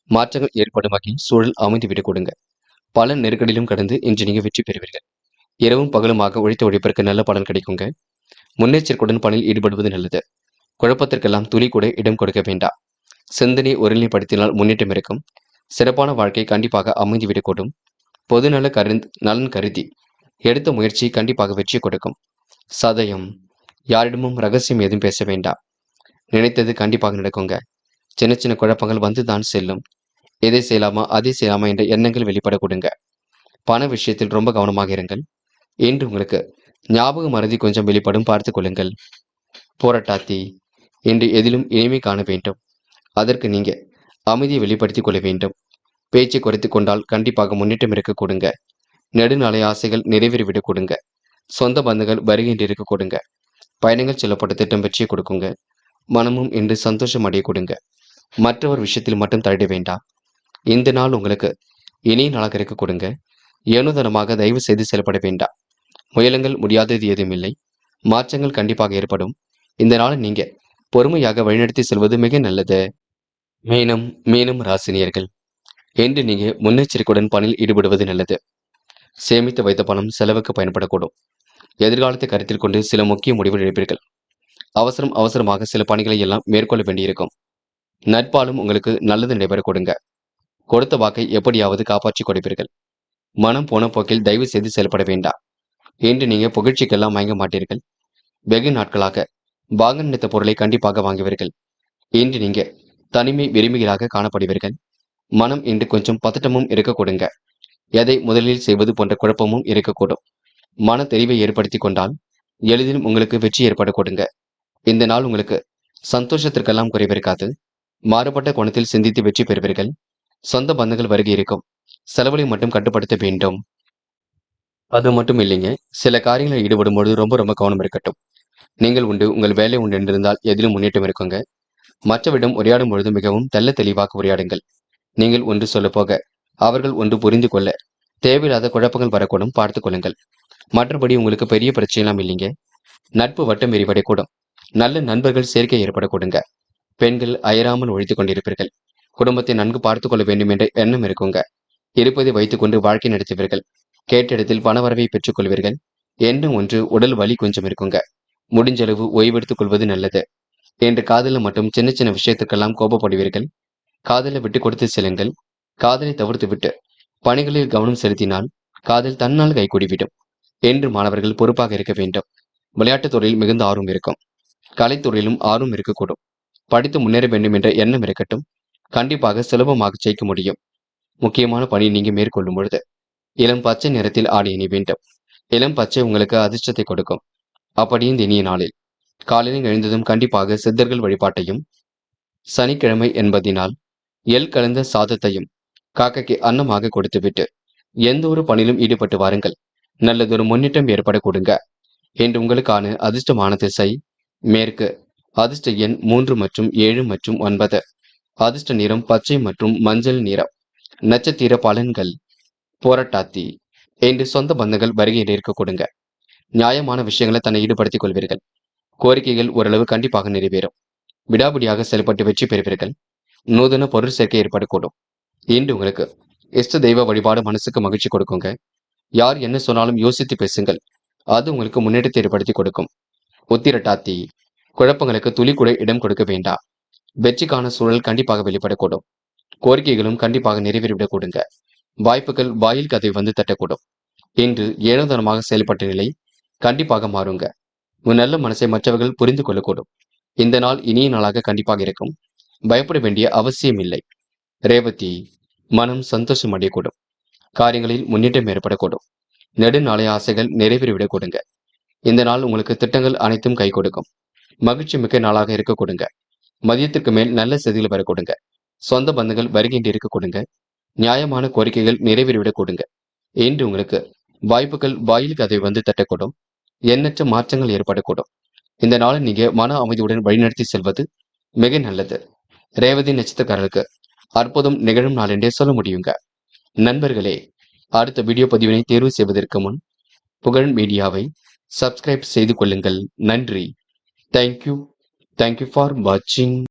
மாற்றங்கள் ஏற்படும் வகையில் சூழல் அமைந்து விட கொடுங்க. பல நெருக்கடியிலும் கடந்து இன்று நீங்க வெற்றி பெறுவீர்கள். இரவும் பகலுமாக உழைத்த உழைப்பிற்கு நல்ல பலன் கிடைக்குங்க. முன்னெச்சரிக்கையுடன் பணியில் ஈடுபடுவது நல்லது. குழப்பத்திற்கெல்லாம் துளி கூட இடம் கொடுக்க வேண்டாம். சிந்தனை ஒருநிலைப்படுத்தினால் முன்னேற்றம் இருக்கும். சிறப்பான வாழ்க்கை கண்டிப்பாக அமைந்துவிடக்கூடும். பொதுநல நலன் கருதி எடுத்த முயற்சி கண்டிப்பாக வெற்றி கொடுக்கும். சதயம். யாரிடமும் ரகசியம் எதுவும் பேச வேண்டாம். நினைத்தது கண்டிப்பாக நடக்குங்க. சின்ன சின்ன குழப்பங்கள் வந்துதான் செல்லும். எதை செய்யலாமா அதை செய்யலாமா என்ற எண்ணங்கள் வெளிப்பட கொடுங்க. பண விஷயத்தில் ரொம்ப கவனமாக இருங்கள். இன்று உங்களுக்கு ஞாபக மறதி கொஞ்சம் வெளிப்படும், பார்த்துக் கொள்ளுங்கள். போராட்டாத்தி. இன்று எதிலும் இனிமை காண வேண்டும். அதற்கு நீங்க அமைதியை வெளிப்படுத்திக் கொள்ள வேண்டும். பேச்சை குறைத்துக் கொண்டால் கண்டிப்பாக முன்னேற்றம் இருக்க கொடுங்க. நெடுநாளை ஆசைகள் நிறைவேறிவிடக் கொடுங்க. சொந்த பந்தங்கள் வருகின்ற இருக்க கொடுங்க. பயணங்கள் செல்லப்பட்ட திட்டம் வெற்றியை கொடுக்குங்க. மனமும் இன்று சந்தோஷம் அடைய கொடுங்க. மற்றவர் விஷயத்தில் மட்டும் தள்ளிட வேண்டாம். இந்த நாள் உங்களுக்கு இனிய நாளாக இருக்க கொடுங்க. ஏனோதனமாக தயவு செய்து செயல்பட வேண்டாம். முயலங்கள் முடியாதது ஏதும் இல்லை. மாற்றங்கள் கண்டிப்பாக ஏற்படும். இந்த நாளை நீங்க பொறுமையாக வழிநடத்தி செல்வது மிக நல்லது. மீனம் ராசினியர்கள். என்று நீங்க முன்னெச்சரிக்கையுடன் பணியில் ஈடுபடுவது நல்லது. சேமித்து வைத்த பணம் செலவுக்கு பயன்படக்கூடும். எதிர்காலத்தை கருத்தில் கொண்டு சில முக்கிய முடிவுகள் எடுப்பீர்கள். அவசரமாக சில பணிகளை எல்லாம் மேற்கொள்ள வேண்டியிருக்கும். நட்பாலும் உங்களுக்கு நல்லது நடைபெற கொடுங்க. கொடுத்த வாக்கை எப்படியாவது காப்பாற்றி கொடுப்பீர்கள். மனம் போன போக்கில் தயவு செய்து செயல்பட வேண்டாம். இன்று நீங்க புகழ்ச்சிக்கெல்லாம் மயங்க மாட்டீர்கள். வெகு நாட்களாக வாங்க நினைத்த பொருளை கண்டிப்பாக வாங்குவீர்கள். இன்று நீங்க தனிமை விரும்பிகளாக காணப்படுவீர்கள். மனம் இன்று கொஞ்சம் பதட்டமும் இருக்க கொடுங்க. எதை முதலில் செய்வது போன்ற குழப்பமும் இருக்கக்கூடும். மன தெளிவை ஏற்படுத்தி கொண்டால் எளிதில் உங்களுக்கு வெற்றி ஏற்பட கொடுங்க. இந்த நாள் உங்களுக்கு சந்தோஷத்திற்கெல்லாம் குறைவிருக்காது. மாறுபட்ட கோணத்தில் சிந்தித்து வெற்றி பெறுவீர்கள். சொந்த பந்தங்கள் வருகை இருக்கும். செலவுகளை மட்டும் கட்டுப்படுத்த வேண்டும். அது மட்டும் இல்லைங்க, சில காரியங்களில் ஈடுபடும் பொழுது ரொம்ப கவனம் இருக்கட்டும். நீங்கள் உண்டு, உங்கள் வேலை உண்டு என்றிருந்தால் எதிலும் முன்னேற்றம் இருக்குங்க. மற்றவிடம் உரையாடும் பொழுது மிகவும் தெல்ல தெளிவாக உரையாடுங்கள். நீங்கள் ஒன்று சொல்ல போக அவர்கள் ஒன்று புரிந்து கொள்ள தேவையில்லாத குழப்பங்கள் வரக்கூடும், பார்த்துக் கொள்ளுங்கள். மற்றபடி உங்களுக்கு பெரிய பிரச்சனைலாம் இல்லைங்க. நட்பு வட்டம் விரிவடையக்கூடும். நல்ல நண்பர்கள் சேர்க்கை ஏற்பட கொடுங்க. பெண்கள் அயராமல் உழைத்துக் கொண்டிருப்பீர்கள். குடும்பத்தை நன்கு பார்த்துக் கொள்ள வேண்டும் என்ற எண்ணம் இருக்குங்க. இருப்பதை வைத்துக் கொண்டு வாழ்க்கை நடத்துவீர்கள். கேட்ட இடத்தில் பணவரவை பெற்றுக் கொள்வீர்கள். எண்ணம் ஒன்று, உடல் வலி கொஞ்சம் இருக்குங்க. முடிஞ்சளவு ஓய்வெடுத்துக் கொள்வது நல்லது. என்று காதலில் மட்டும் சின்ன சின்ன விஷயத்துக்கெல்லாம் கோபப்படுவீர்கள். காதலை விட்டு கொடுத்து செல்லுங்கள். காதலை தவிர்த்து விட்டு பணிகளில் கவனம் செலுத்தினால் காதல் தன்னால் கைகூடிவிடும். என்று மாணவர்கள் பொறுப்பாக இருக்க வேண்டும். விளையாட்டுத் துறையில் மிகுந்த ஆர்வம் இருக்கும். கலைத்துறையிலும் ஆர்வம் இருக்கக்கூடும். படித்து முன்னேற வேண்டும் என்ற எண்ணம் இருக்கட்டும். கண்டிப்பாக சுலபமாக ஜெயிக்க முடியும். முக்கியமான பணி நீங்க மேற்கொள்ளும் பொழுது இளம் பச்சை நிறத்தில் ஆடை அணி வேண்டும். இளம் பச்சை உங்களுக்கு அதிர்ஷ்டத்தை கொடுக்கும். அப்படி இந்த இனிய நாளில் காலையில் எழுந்ததும் கண்டிப்பாக சித்தர்கள் வழிபாட்டையும், சனிக்கிழமை என்பதினால் எள் கலந்த சாதத்தையும் காக்கைக்கு அன்னமாக கொடுத்துவிட்டு எந்த ஒரு பணியிலும் ஈடுபட்டு வாருங்கள். நல்லதொரு முன்னேற்றம் ஏற்பட கொடுங்க. என்று உங்களுக்கான அதிர்ஷ்டமான திசை மேற்கு, அதிர்ஷ்ட எண் 3 மற்றும் 7 மற்றும் 9, அதிர்ஷ்ட நிறம் பச்சை மற்றும் மஞ்சள் நிறம். நட்சத்திர பலன்கள். போராட்டாத்தி. என்று சொந்த பந்தங்கள் வருகையில் இருக்க கொடுங்க. நியாயமான விஷயங்களை தன்னை ஈடுபடுத்திக் கொள்வீர்கள். கோரிக்கைகள் ஓரளவு கண்டிப்பாக நிறைவேறும். விடாபிடியாக செயல்பட்டு வெற்றி பெறுவீர்கள். நூதன பொருள் சேர்க்கை ஏற்படக்கூடும். இன்று உங்களுக்கு இஷ்ட தெய்வ வழிபாடு மனசுக்கு மகிழ்ச்சி கொடுக்குங்க. யார் என்ன சொன்னாலும் யோசித்து பேசுங்கள். அது உங்களுக்கு முன்னேற்றத்தை ஏற்படுத்தி கொடுக்கும். உத்திரட்டாத்தி. குழப்பங்களுக்கு துளி கூட இடம் கொடுக்க வேண்டாம். வெற்றிக்கான சூழல் கண்டிப்பாக வெளிப்படக்கூடும். கோரிக்கைகளும் கண்டிப்பாக நிறைவேறிவிடக் கொடுங்க. வாய்ப்புகள் வாயில் கதை வந்து தட்டக்கூடும். இன்று ஏனோதனமாக செயல்பட்ட நிலை கண்டிப்பாக மாறுங்க. உன் நல்ல மனசை மற்றவர்கள் புரிந்து கொள்ளக்கூடும். இந்த நாள் இனிய நாளாக கண்டிப்பாக இருக்கும். பயப்பட வேண்டிய அவசியம் இல்லை. ரேவதி. மனம் சந்தோஷம் அடையக்கூடும். காரியங்களில் முன்னேற்றம் ஏற்படக்கூடும். நெடுநாளைய ஆசைகள் நிறைவேறிவிடக் கொடுங்க. இந்த நாள் உங்களுக்கு திட்டங்கள் அனைத்தும் கை கொடுக்கும். மகிழ்ச்சி மிக்க நாளாக இருக்க கொடுங்க. மதியத்திற்கு மேல் நல்ல செய்திகள் வர கொடுங்க. சொந்த பந்தங்கள் வருகின்ற இருக்க கொடுங்க. நியாயமான கோரிக்கைகள் நிறைவேறிவிடக் கொடுங்க. இன்று உங்களுக்கு வாய்ப்புகள் வாயில் கதை வந்து தட்டக்கூடும். எண்ணற்ற மாற்றங்கள் ஏற்படக்கூடும். இந்த நாளை நீங்க மன அமைதியுடன் வழிநடத்தி செல்வது மிக நல்லது. ரேவதி நட்சத்திரக்காரருக்கு அற்புதம் நிகழும் நாள் என்றே சொல்ல முடியுங்க. நண்பர்களே, அடுத்த வீடியோ பதிவினை தேர்வு செய்வதற்கு முன் புகழ் மீடியாவை சப்ஸ்கிரைப் செய்து கொள்ளுங்கள். நன்றி. தேங்க்யூ ஃபார் வாட்சிங்.